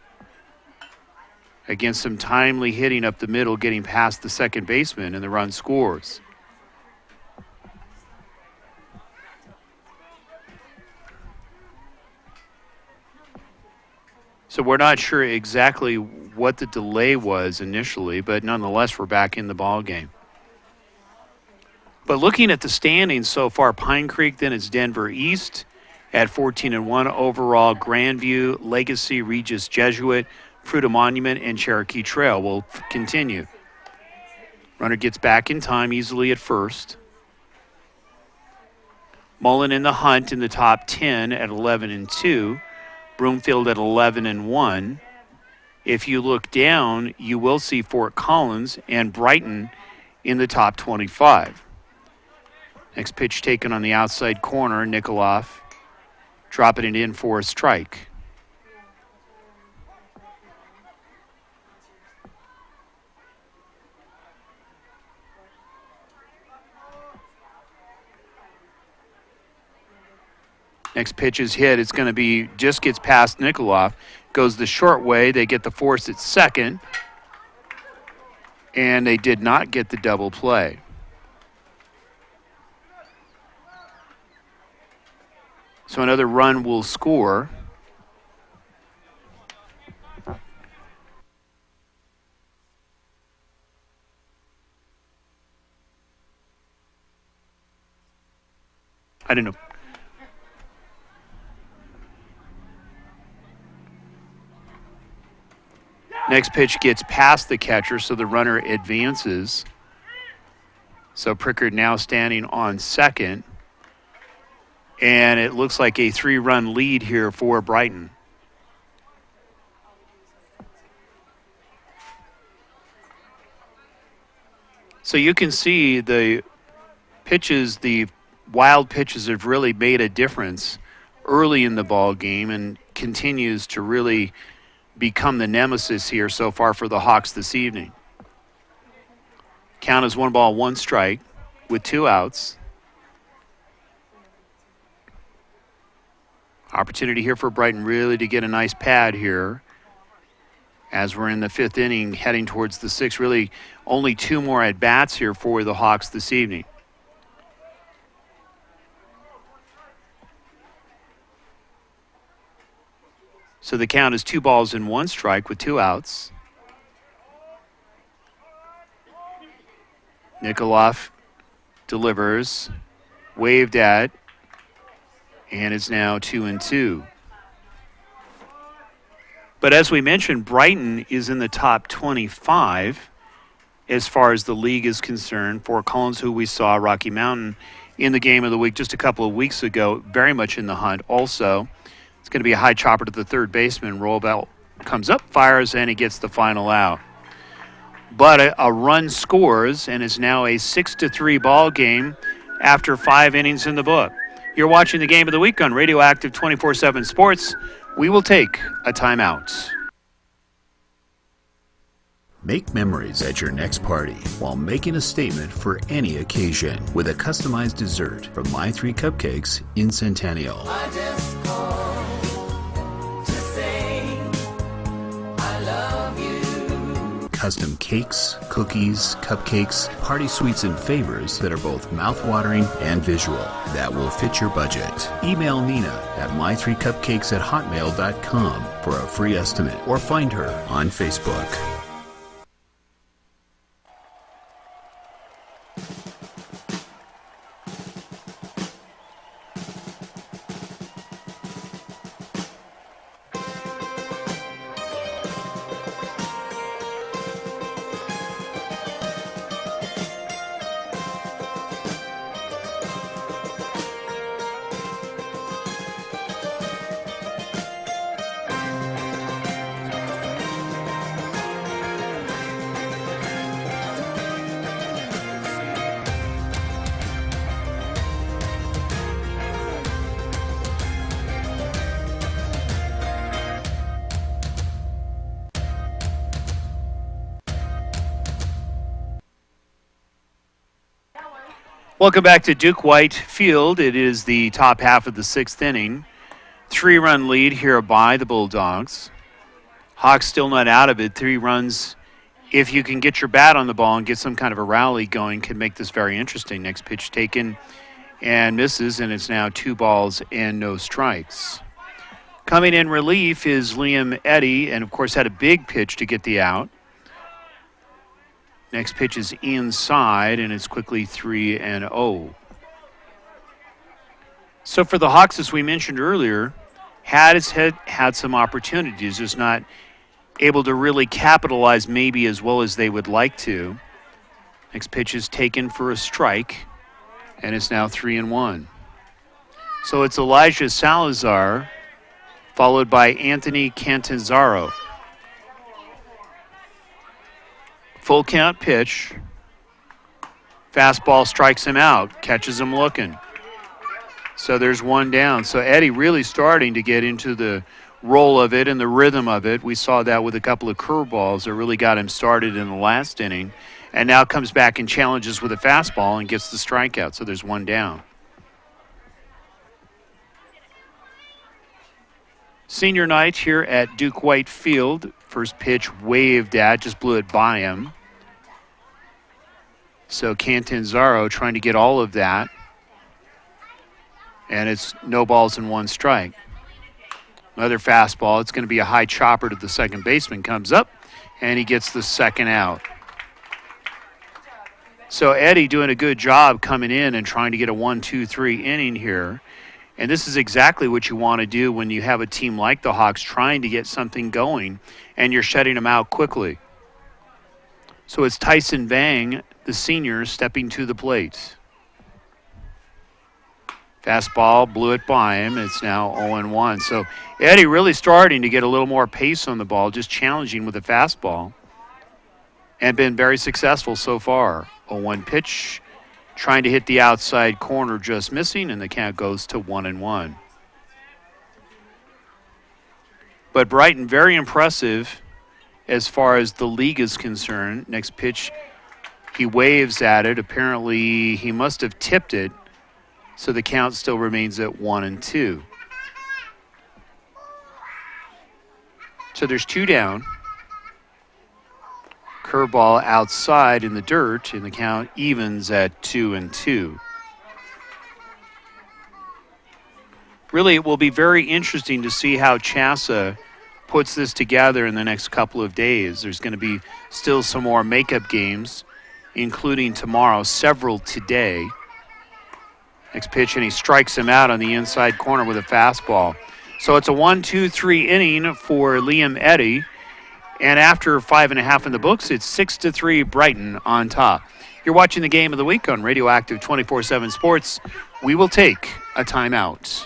Speaker 2: Again, some timely hitting up the middle, getting past the second baseman, and the run scores. So we're not sure exactly what the delay was initially, but nonetheless, we're back in the ball game. But looking at the standings so far, Pine Creek, then it's Denver East at 14-1 overall. Grandview, Legacy, Regis Jesuit, Fruita Monument, and Cherokee Trail will continue. Runner gets back in time easily at first. Mullen in the hunt in the top 10 at 11-2. Broomfield at 11-1. If you look down, you will see Fort Collins and Brighton in the top 25. Next pitch taken on the outside corner, Nikoloff dropping it in for a strike. Next pitch is hit. It's going to be, just gets past Nikoloff. Goes the short way. They get the force at second. And they did not get the double play. So another run will score. I don't know. Next pitch gets past the catcher, so the runner advances. So Prickard now standing on second. And it looks like a 3-run lead here for Brighton. So you can see the pitches, the wild pitches have really made a difference early in the ball game and continues to really become the nemesis here so far for the Hawks this evening. Count is 1 ball, 1 strike with 2 outs. Opportunity here for Brighton really to get a nice pad here as we're in the 5th inning heading towards the 6th. Really only 2 more at-bats here for the Hawks this evening. So the count is 2 balls and 1 strike with 2 outs. Nikoloff delivers, waved at, and it's now 2-2. But as we mentioned, Brighton is in the top 25 as far as the league is concerned. Fort Collins, who we saw, Rocky Mountain, in the game of the week just a couple of weeks ago, very much in the hunt also. It's going to be a high chopper to the third baseman. Rollbell comes up, fires, and he gets the final out. But a run scores and is now a 6-3 ball game after 5 innings in the book. You're watching the game of the week on Radioactive 24/7 Sports. We will take a timeout.
Speaker 5: Make memories at your next party while making a statement for any occasion with a customized dessert from My Three Cupcakes in Centennial.
Speaker 1: I just called to say I love you.
Speaker 5: Custom cakes, cookies, cupcakes, party sweets, and favors that are both mouth-watering and visual that will fit your budget. Email Nina at my3cupcakes@hotmail.com for a free estimate or find her on Facebook.
Speaker 2: Welcome back to Duke White Field. It is the top half of the sixth inning. 3-run lead here by the Bulldogs. Hawks still not out of it. 3 runs, if you can get your bat on the ball and get some kind of a rally going, can make this very interesting. Next pitch taken and misses, and it's now 2 balls and no strikes. Coming in relief is Liam Eddy, and of course had a big pitch to get the out. Next pitch is inside, and it's quickly 3-0. So for the Hawks, as we mentioned earlier, had some opportunities, just not able to really capitalize maybe as well as they would like to. Next pitch is taken for a strike, and it's now 3-1. So it's Elijah Salazar, followed by Anthony Cantanzaro. Full count pitch. Fastball strikes him out, catches him looking. So there's 1 down. So Eddie really starting to get into the roll of it and the rhythm of it. We saw that with a couple of curveballs that really got him started in the last inning. And now comes back and challenges with a fastball and gets the strikeout. So there's 1 down. Senior night here at Duke White Field. First pitch waved at, just blew it by him. So Cantanzaro trying to get all of that. And it's no balls and 1 strike. Another fastball. It's going to be a high chopper to the second baseman. Comes up, and he gets the second out. So Eddie doing a good job coming in and trying to get a 1-2-3 inning here. And this is exactly what you want to do when you have a team like the Hawks trying to get something going and you're shutting them out quickly. So it's Tyson Vang, the senior, stepping to the plate. Fastball blew it by him. It's now 0-1. So Eddie really starting to get a little more pace on the ball, just challenging with a fastball. And been very successful so far. 0-1 pitch. Trying to hit the outside corner, just missing, and the count goes to 1-1. But Brighton, very impressive as far as the league is concerned. Next pitch, he waves at it. Apparently, he must have tipped it, so the count still remains at 1-2. So there's 2 down. Curveball outside in the dirt, and the count evens at 2-2. Really, it will be very interesting to see how Chassa puts this together in the next couple of days. There's going to be still some more makeup games, including tomorrow, several today. Next pitch, and he strikes him out on the inside corner with a fastball. So it's a 1-2-3 inning for Liam Eddy. And after 5.5 in the books, it's 6-3 Brighton on top. You're watching the Game of the Week on Radioactive 24/7 Sports. We will take a timeout.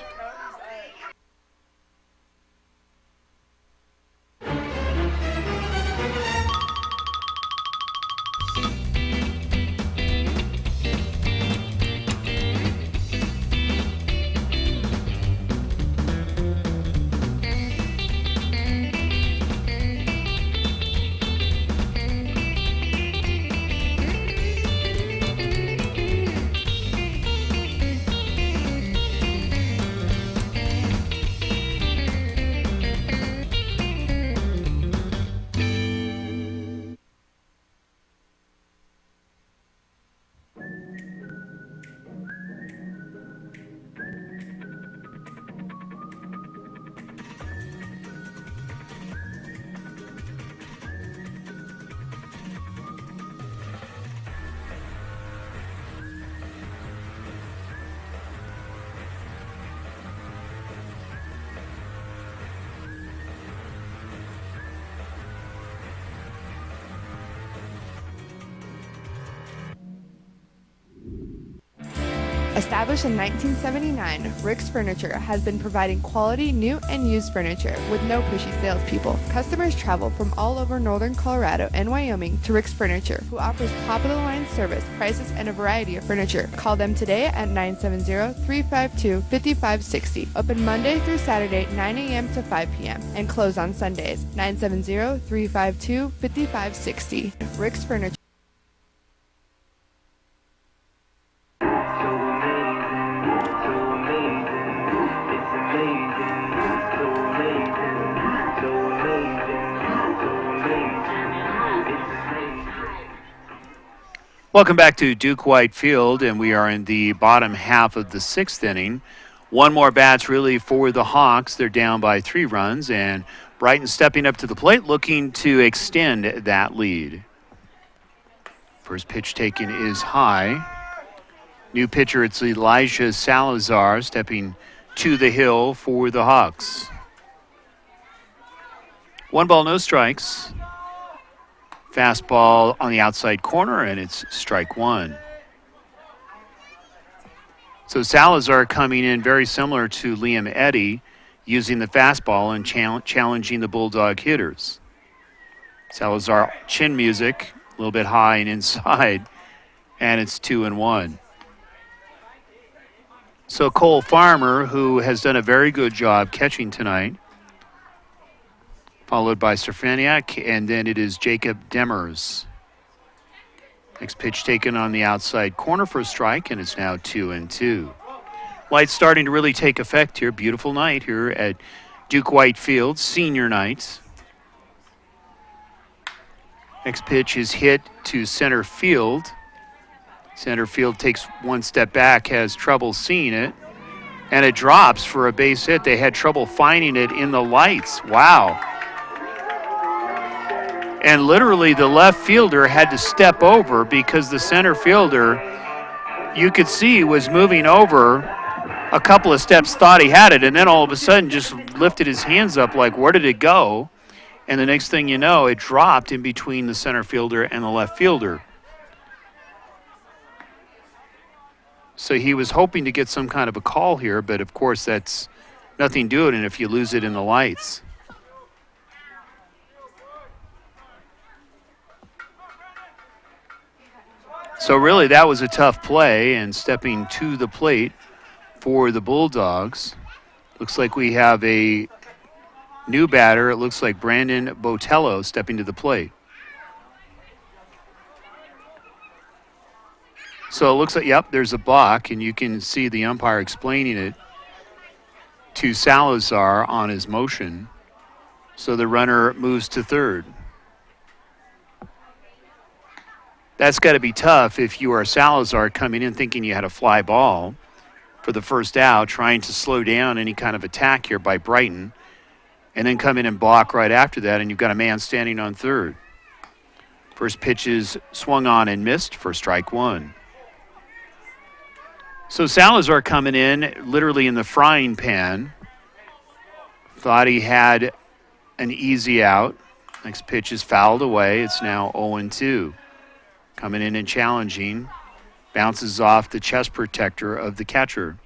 Speaker 4: Established in 1979, Rick's Furniture has been providing quality new and used furniture with no pushy salespeople. Customers travel from all over northern Colorado and Wyoming to Rick's Furniture, who offers top-of-the-line service, prices, and a variety of furniture. Call them today at 970-352-5560. Open Monday through Saturday, 9 a.m. to 5 p.m. and close on Sundays. 970-352-5560. Rick's Furniture.
Speaker 2: Welcome back to Duke White Field, and we are in the bottom half of the sixth inning. One more bat's really for the Hawks. They're down by 3 runs, and Brighton stepping up to the plate looking to extend that lead. First pitch taken is high. New pitcher, it's Elijah Salazar stepping to the hill for the Hawks. 1 ball, no strikes. Fastball on the outside corner, and it's strike 1. So Salazar coming in very similar to Liam Eddy, using the fastball and challenging the Bulldog hitters. Salazar chin music, a little bit high and inside, and it's 2-1. So Cole Farmer, who has done a very good job catching tonight, followed by Stefaniak, and then it is Jacob Demers. Next pitch taken on the outside corner for a strike, and it's now 2-2. Light's starting to really take effect here. Beautiful night here at Duke White Field, senior night. Next pitch is hit to center field. Center field takes 1 step back, has trouble seeing it, and it drops for a base hit. They had trouble finding it in the lights. Wow. And literally the left fielder had to step over because the center fielder, you could see, was moving over a couple of steps, thought he had it, and then all of a sudden just lifted his hands up like, where did it go? And the next thing you know, it dropped in between the center fielder and the left fielder. So he was hoping to get some kind of a call here, but of course that's nothing doing it if you lose it in the lights. So really that was a tough play, and stepping to the plate for the Bulldogs. Looks like we have a new batter. It looks like Brandon Botello stepping to the plate. So it looks like, yep, there's a balk, and you can see the umpire explaining it to Salazar on his motion. So the runner moves to third. That's got to be tough if you are Salazar coming in thinking you had a fly ball for the first out, trying to slow down any kind of attack here by Brighton, and then come in and block right after that, and you've got a man standing on third. First pitch is swung on and missed for strike 1. So Salazar coming in literally in the frying pan. Thought he had an easy out. Next pitch is fouled away. It's now 0-2. Coming in and challenging. Bounces off the chest protector of the catcher.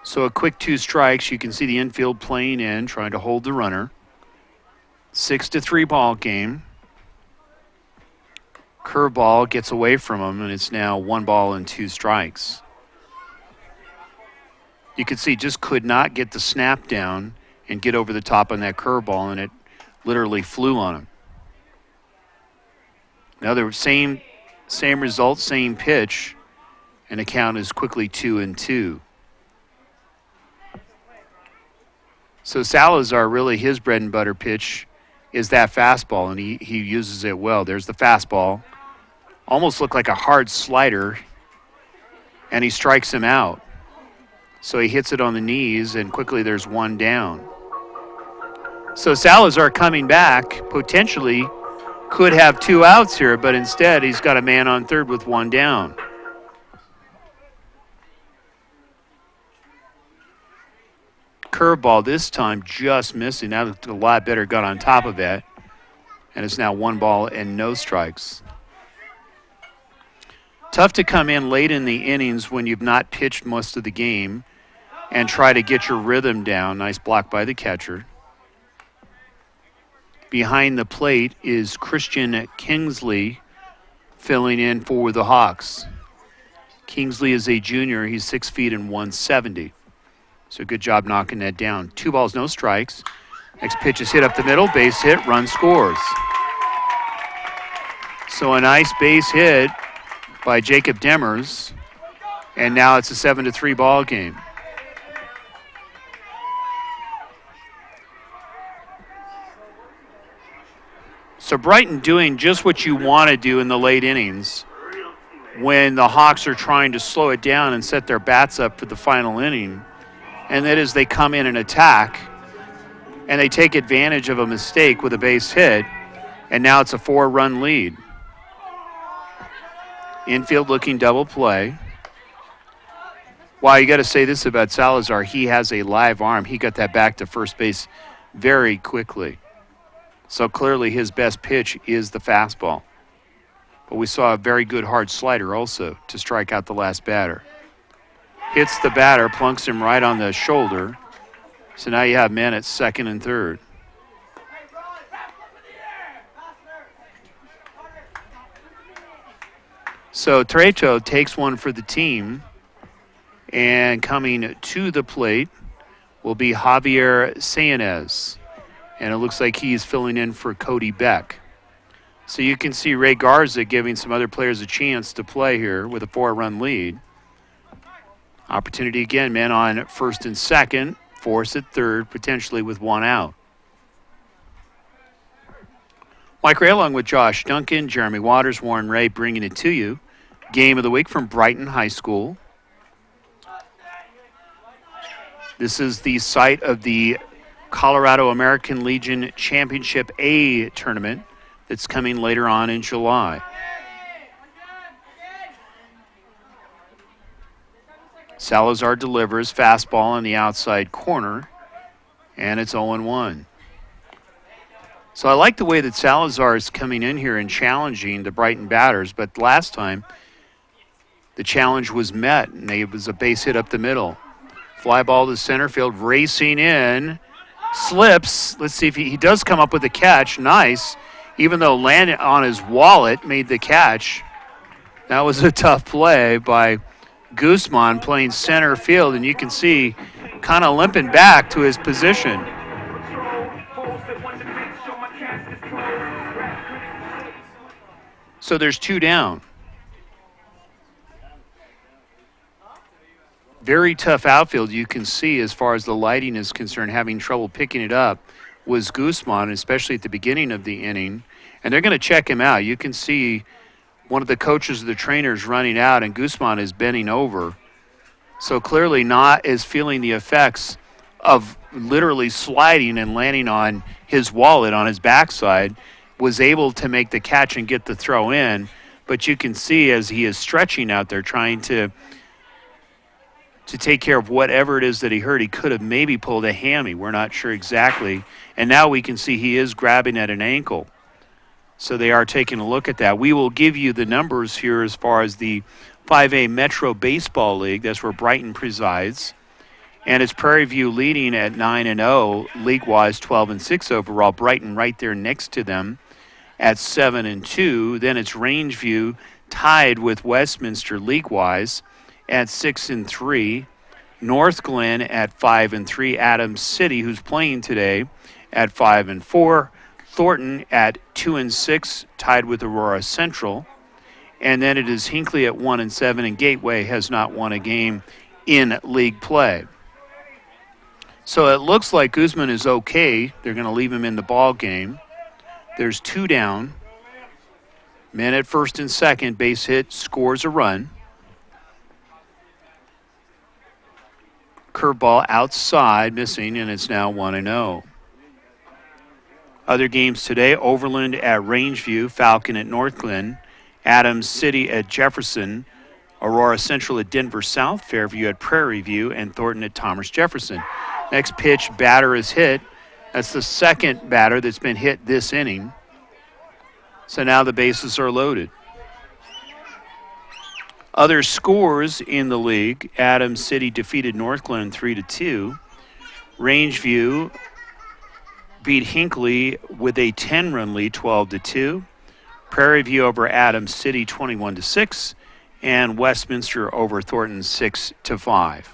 Speaker 2: So a quick 2 strikes. You can see the infield playing in, trying to hold the runner. 6-3 ball game. Curveball gets away from him, and it's now 1 ball and 2 strikes. You can see just could not get the snap down and get over the top on that curveball, and it literally flew on him. Now the same result, same pitch, and the count is quickly 2-2. So Salazar, really his bread and butter pitch is that fastball, and he uses it well. There's the fastball. Almost looked like a hard slider, and he strikes him out. So he hits it on the knees, and quickly there's 1 down. So Salazar coming back potentially could have 2 outs here, but instead he's got a man on third with 1 down. Curveball this time just missing. That looked a lot better, got on top of that. And it's now 1 ball and no strikes. Tough to come in late in the innings when you've not pitched most of the game and try to get your rhythm down. Nice block by the catcher. Behind the plate is Christian Kingsley filling in for the Hawks. Kingsley is a junior. He's 6 feet and 170. So good job knocking that down. 2 balls, no strikes. Next pitch is hit up the middle. Base hit, run scores. So a nice base hit by Jacob Demers. And now it's a 7-3 ball game. So Brighton doing just what you want to do in the late innings when the Hawks are trying to slow it down and set their bats up for the final inning. And that is they come in and attack, and they take advantage of a mistake with a base hit, and now it's a 4-run lead. Infield looking double play. Wow, you got to say this about Salazar. He has a live arm. He got that back to first base very quickly. So clearly his best pitch is the fastball. But we saw a very good hard slider also to strike out the last batter. Hits the batter, plunks him right on the shoulder. So now you have men at second and third. So Trejo takes one for the team. And coming to the plate will be Javier Saenz. And it looks like he's filling in for Cody Beck. So you can see Ray Garza giving some other players a chance to play here with a 4-run lead. Opportunity again, men on first and second, Force at third, potentially with 1 out. Mike Ray along with Josh Duncan, Jeremy Waters, Warren Ray bringing it to you. Game of the week from Brighton High School. This is the site of the Colorado American Legion Championship A tournament that's coming later on in July. Salazar delivers fastball on the outside corner, and it's 0-1. So I like the way that Salazar is coming in here and challenging the Brighton batters, but last time the challenge was met, and it was a base hit up the middle. Fly ball to center field, racing in. Slips. Let's see if he does come up with a catch. Nice. Even though landed on his wallet, made the catch. That was a tough play by Guzman playing center field, and you can see kind of limping back to his position. So there's 2 down. Very tough outfield, you can see, as far as the lighting is concerned, having trouble picking it up was Guzman, especially at the beginning of the inning. And they're going to check him out. You can see one of the coaches or the trainers running out, and Guzman is bending over. So clearly not is feeling the effects of literally sliding and landing on his wallet on his backside, was able to make the catch and get the throw in. But you can see as he is stretching out there trying to take care of whatever it is that he hurt. He could have maybe pulled a hammy. We're not sure exactly. And now we can see he is grabbing at an ankle. So they are taking a look at that. We will give you the numbers here as far as the 5A Metro Baseball League. That's where Brighton presides. And it's Prairie View leading at 9-0, league-wise 12-6 overall. Brighton right there next to them at 7-2. Then it's Rangeview tied with Westminster league-wise at 6-3, North Glen at 5-3, Adams City, who's playing today, at 5-4, Thornton at 2-6, tied with Aurora Central, and then it is Hinckley at 1-7, and Gateway has not won a game in league play. So it looks like Guzman is okay. They're going to leave him in the ball game. There's 2 down. Men at first and second, base hit, scores a run. Curveball outside, missing, and it's now 1-0. Other games today, Overland at Rangeview, Falcon at North Glen, Adams City at Jefferson, Aurora Central at Denver South, Fairview at Prairie View, and Thornton at Thomas Jefferson. Next pitch, batter is hit. That's the second batter that's been hit this inning. So now the bases are loaded. Other scores in the league: Adams City defeated Northglenn 3-2. Rangeview beat Hinckley with a 10-run lead, 12-2. Prairie View over Adams City, 21-6, and Westminster over Thornton, 6-5.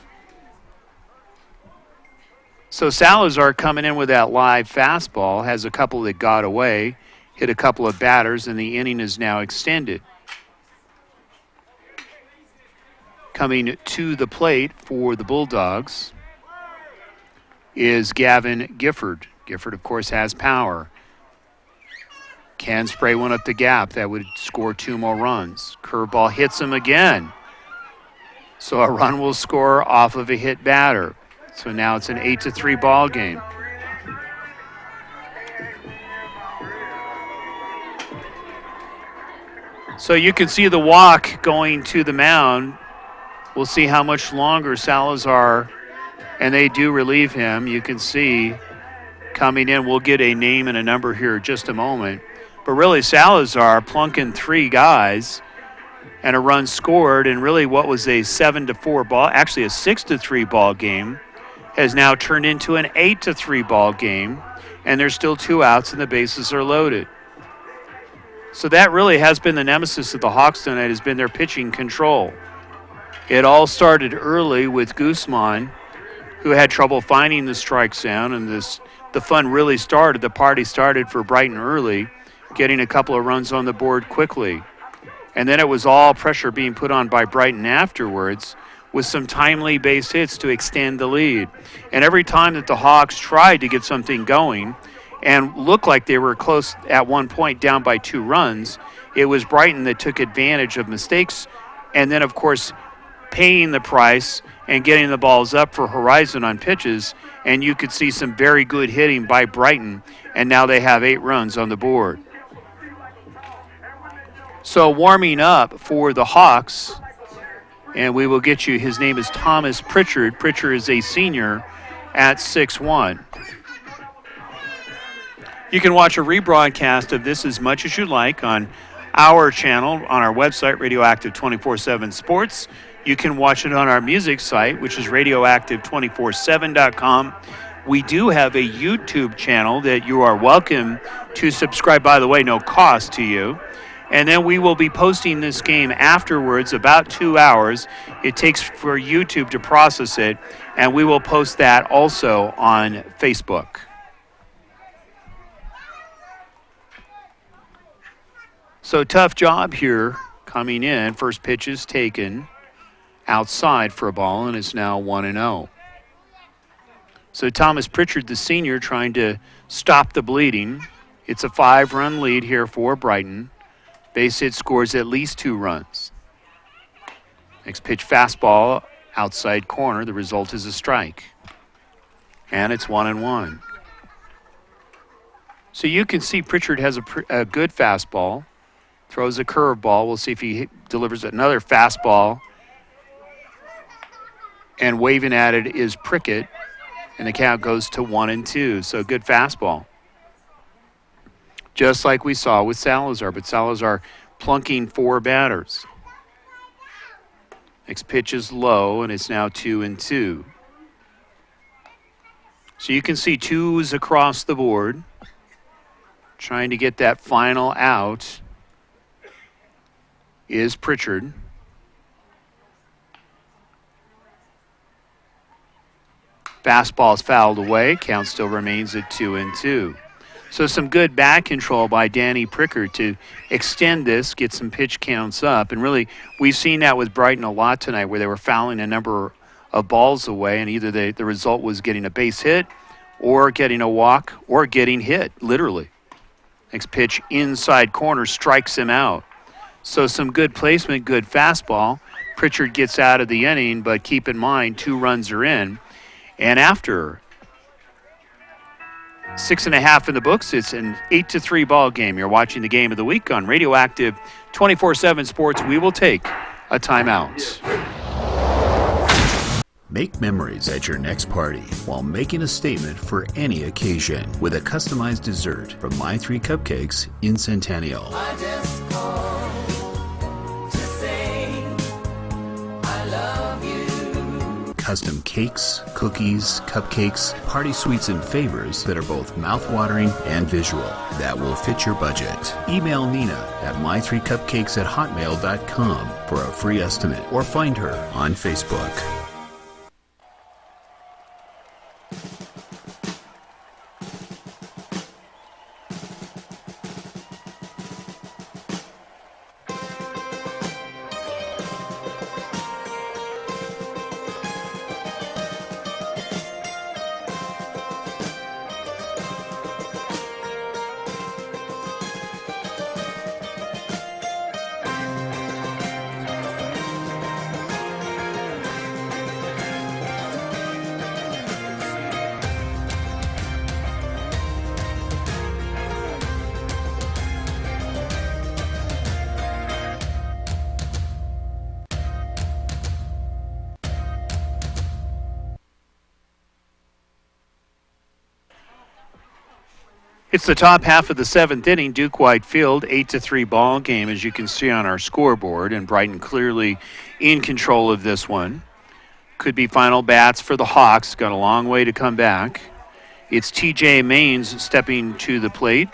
Speaker 2: So Salazar coming in with that live fastball, has a couple that got away, hit a couple of batters, and the inning is now extended. Coming to the plate for the Bulldogs is Gavin Gifford. Gifford, of course, has power. Can spray one up the gap. That would score 2 more runs. Curveball hits him again. So a run will score off of a hit batter. So now it's an 8-3 ball game. So you can see the walk going to the mound. We'll see how much longer Salazar, and they do relieve him. You can see coming in, we'll get a name and a number here in just a moment. But really, Salazar plunking 3 guys and a run scored, and really what was a 7-4 ball, actually a 6-3 ball game, has now turned into an 8-3 ball game, and there's still 2 outs and the bases are loaded. So that really has been the nemesis of the Hawks tonight, has been their pitching control. It all started early with Guzman, who had trouble finding the strike zone, and the fun really started. The party started for Brighton early, getting a couple of runs on the board quickly. And then it was all pressure being put on by Brighton afterwards with some timely base hits to extend the lead. And every time that the Hawks tried to get something going and looked like they were close at one point down by 2 runs, it was Brighton that took advantage of mistakes and then, of course, paying the price and getting the balls up for Horizon on pitches. And you could see some very good hitting by Brighton, and now they have 8 runs on the board. So warming up for the Hawks, and we will get you, his name is Thomas Pritchard. Pritchard is a senior at 6'1". You can watch a rebroadcast of this as much as you like on our channel, on our website, Radioactive 24/7 Sports. You can watch it on our music site, which is radioactive247.com. We do have a YouTube channel that you are welcome to subscribe, by the way, no cost to you. And then we will be posting this game afterwards, about 2 hours. It takes for YouTube to process it, and we will post that also on Facebook. So tough job here coming in. First pitch is taken outside for a ball, and it's now 1-0. So Thomas Pritchard, the senior, trying to stop the bleeding. It's a 5-run lead here for Brighton. Base hit scores at least 2 runs. Next pitch, fastball, outside corner. The result is a strike. And it's 1-1. So you can see Pritchard has a good fastball. Throws a curveball. We'll see if he delivers another fastball. And waving at it is Prickett. And the count goes to 1-2. So good fastball. Just like we saw with Salazar, but Salazar plunking 4 batters. Next pitch is low, and it's now 2-2. So you can see 2s across the board. Trying to get that final out is Pritchard. Fastball is fouled away. Count still remains at 2-2. So some good bat control by Danny Prickard to extend this, get some pitch counts up. And really, we've seen that with Brighton a lot tonight, where they were fouling a number of balls away, and either the result was getting a base hit or getting a walk or getting hit, literally. Next pitch, inside corner, strikes him out. So some good placement, good fastball. Pritchard gets out of the inning, but keep in mind, 2 runs are in. And after 6.5 in the books, it's an 8-3 ball game. You're watching the game of the week on Radioactive 24/7 Sports. We will take a timeout.
Speaker 5: Make memories at your next party while making a statement for any occasion with a customized dessert from My Three Cupcakes in Centennial.
Speaker 1: I just called to say I love you.
Speaker 5: Custom cakes, cookies, cupcakes, party sweets, and favors that are both mouth-watering and visual that will fit your budget. Email Nina at my3cupcakes@hotmail.com for a free estimate or find her on Facebook.
Speaker 2: It's the top half of the seventh inning, Duke White Field, 8-3 ball game, as you can see on our scoreboard, and Brighton clearly in control of this one. Could be final bats for the Hawks. Got a long way to come back. It's TJ Maines stepping to the plate,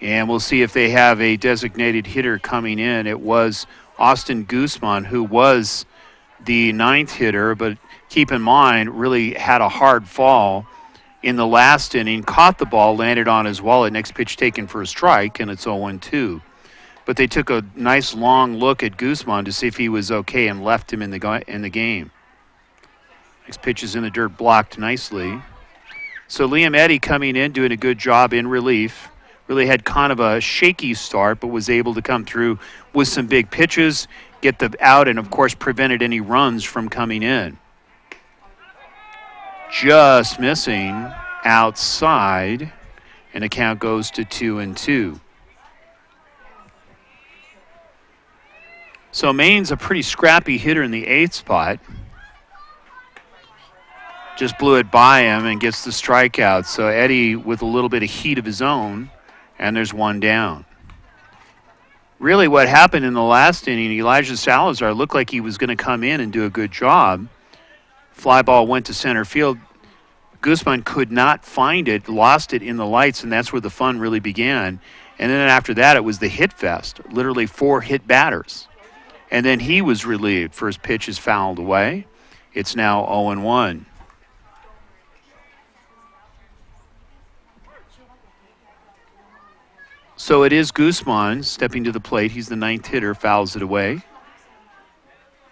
Speaker 2: and we'll see if they have a designated hitter coming in. It was Austin Guzman, who was the ninth hitter, but keep in mind, really had a hard fall in the last inning, caught the ball, landed on his wallet, next pitch taken for a strike, and it's 0-2. But they took a nice long look at Guzman to see if he was okay and left him in the game. Next pitch is in the dirt, blocked nicely. So Liam Eddy coming in, doing a good job in relief. Really had kind of a shaky start, but was able to come through with some big pitches, get the out, and of course prevented any runs from coming in. Just missing outside, and the count goes to 2-2. So Maine's a pretty scrappy hitter in the eighth spot. Just blew it by him and gets the strikeout. So Eddie with a little bit of heat of his own, and there's one down. Really what happened in the last inning, Elijah Salazar looked like he was going to come in and do a good job. Fly ball went to center field. Guzman could not find it, lost it in the lights, and that's where the fun really began. And then after that, it was the hit fest, literally 4 hit batters. And then he was relieved. First pitch is fouled away. It's now 0-1. So it is Guzman stepping to the plate. He's the ninth hitter, fouls it away.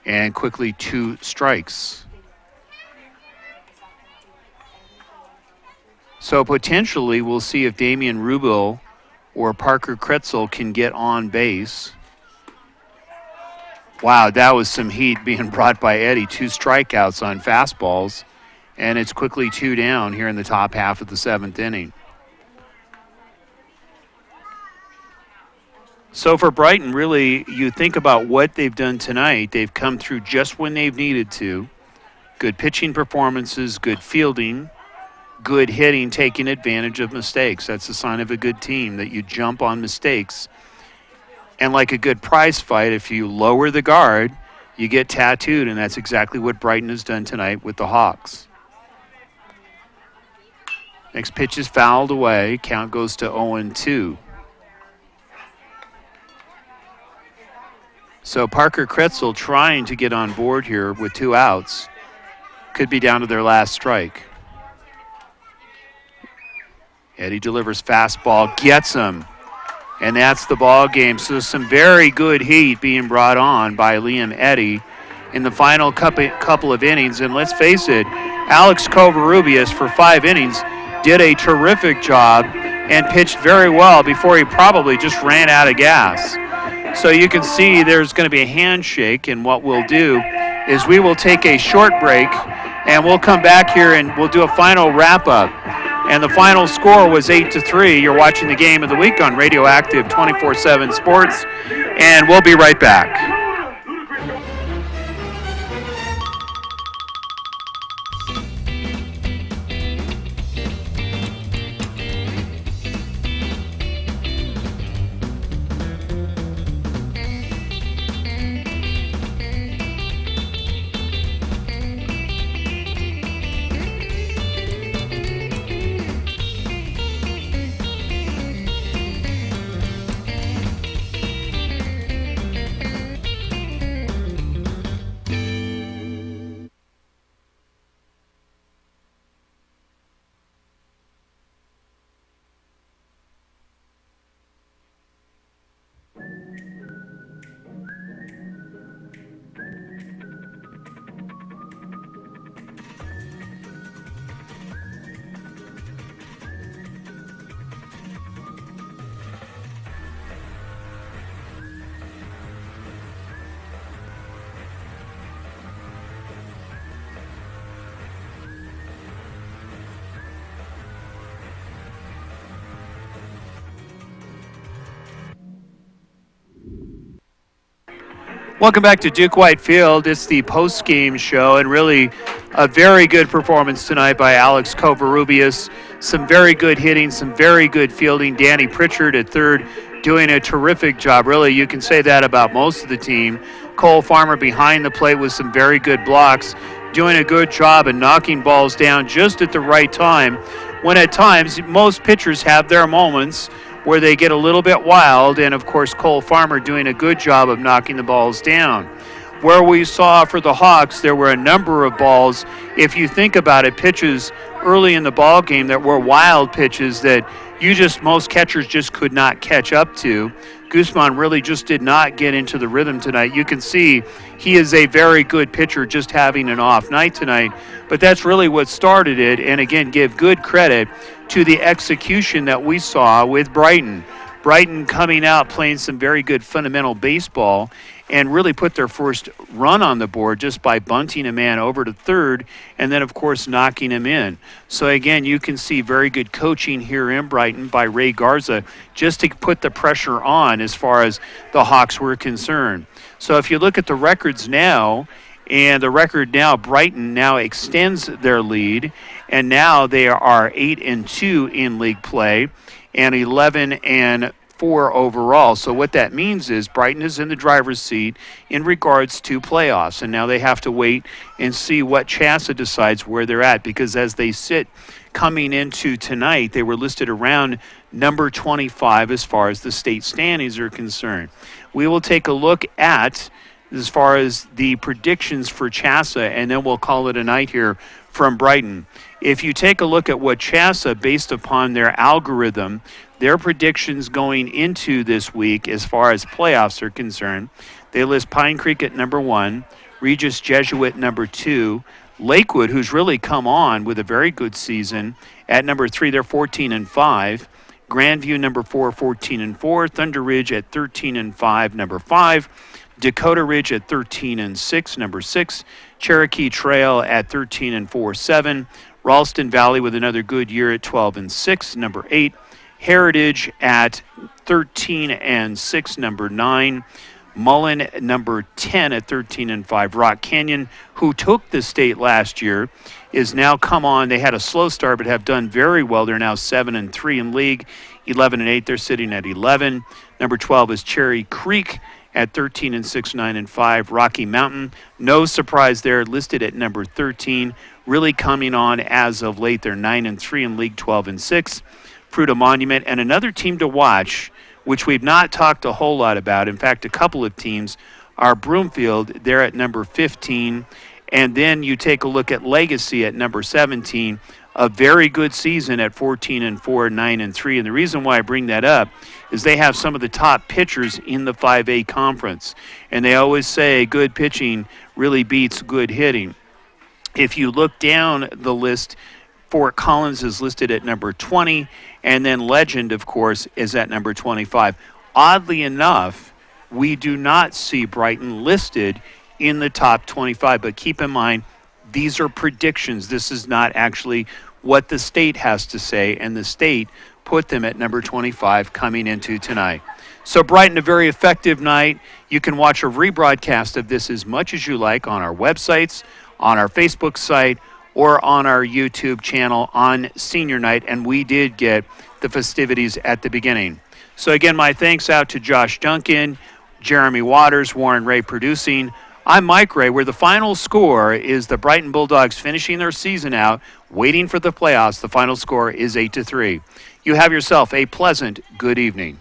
Speaker 2: And quickly 2 strikes. So potentially we'll see if Damian Rubel or Parker Kretzel can get on base. Wow, that was some heat being brought by Eddie. 2 strikeouts on fastballs, and it's quickly 2 down here in the top half of the seventh inning. So for Brighton, really, you think about what they've done tonight. They've come through just when they've needed to. Good pitching performances, good fielding, good hitting, taking advantage of mistakes. That's a sign of a good team, that you jump on mistakes. And like a good prize fight, if you lower the guard, you get tattooed, and that's exactly what Brighton has done tonight with the Hawks. Next pitch is fouled away. Count goes to 0-2. So Parker Kretzel trying to get on board here with 2 outs. Could be down to their last strike. Eddie delivers fastball, gets him, and that's the ball game. So some very good heat being brought on by Liam Eddy in the final couple of innings. And let's face it, Alex Covarrubias for 5 innings did a terrific job and pitched very well before he probably just ran out of gas. So you can see there's going to be a handshake, and what we'll do is we will take a short break, and we'll come back here and we'll do a final wrap-up. And the final score was 8-3. You're watching the Game of the Week on Radioactive 24/7 Sports, and we'll be right back. Welcome back to Duke White Field. It's the post-game show, and really a very good performance tonight by Alex Covarrubias. Some very good hitting, some very good fielding. Danny Pritchard at third doing a terrific job. Really, you can say that about most of the team. Cole Farmer behind the plate with some very good blocks, doing a good job and knocking balls down just at the right time, when at times most pitchers have their moments where they get a little bit wild, and of course Cole Farmer doing a good job of knocking the balls down. Where we saw for the Hawks, there were a number of balls, if you think about it, pitches early in the ball game that were wild pitches that most catchers just could not catch up to. Guzman really just did not get into the rhythm tonight. You can see he is a very good pitcher, just having an off night tonight. But that's really what started it. And again, give good credit to the execution that we saw with Brighton. Brighton coming out, playing some very good fundamental baseball, and really put their first run on the board just by bunting a man over to third and then, of course, knocking him in. So, again, you can see very good coaching here in Brighton by Ray Garza just to put the pressure on as far as the Hawks were concerned. So if you look at the records now, and the record now, Brighton now extends their lead, and now they are 8-2 in league play and 11-4 overall. So what that means is Brighton is in the driver's seat in regards to playoffs, and now they have to wait and see what Chassa decides where they're at, because as they sit coming into tonight, they were listed around number 25 as far as the state standings are concerned. We will take a look at as far as the predictions for Chassa, and then we'll call it a night here from Brighton. If you take a look at what Chassa, based upon their algorithm, their predictions going into this week as far as playoffs are concerned, they list Pine Creek at number 1, Regis Jesuit number 2, Lakewood, who's really come on with a very good season, at number 3, they're 14-5. Grandview number 4, 14-4. Thunder Ridge at 13-5, number 5. Dakota Ridge at 13-6, number 6. Cherokee Trail at 13-4, 7. Ralston Valley with another good year at 12-6, number 8. Heritage at 13-6, number 9. Mullen, number 10 at 13-5. Rock Canyon, who took the state last year, is now come on. They had a slow start but have done very well. They're now 7-3 in league, 11-8. They're sitting at 11. Number 12 is Cherry Creek at 13-6, 9-5. Rocky Mountain, no surprise there, listed at number 13. Really coming on as of late. They're 9-3 in league, 12-6. Fruita Monument, and another team to watch, which we've not talked a whole lot about. In fact, a couple of teams are Broomfield. They're at number 15. And then you take a look at Legacy at number 17. A very good season at 14-4, 9-3. And the reason why I bring that up is they have some of the top pitchers in the 5A conference. And they always say good pitching really beats good hitting. If you look down the list, Fort Collins is listed at number 20, and then Legend, of course, is at number 25. Oddly enough, we do not see Brighton listed in the top 25, but keep in mind, these are predictions. This is not actually what the state has to say, and the state put them at number 25 coming into tonight. So Brighton, a very effective night. You can watch a rebroadcast of this as much as you like on our websites, on our Facebook site, or on our YouTube channel on senior night, and we did get the festivities at the beginning. So again, my thanks out to Josh Duncan, Jeremy Waters, Warren Ray producing. I'm Mike Ray, where the final score is the Brighton Bulldogs finishing their season out, waiting for the playoffs. The final score is 8-3. You have yourself a pleasant good evening.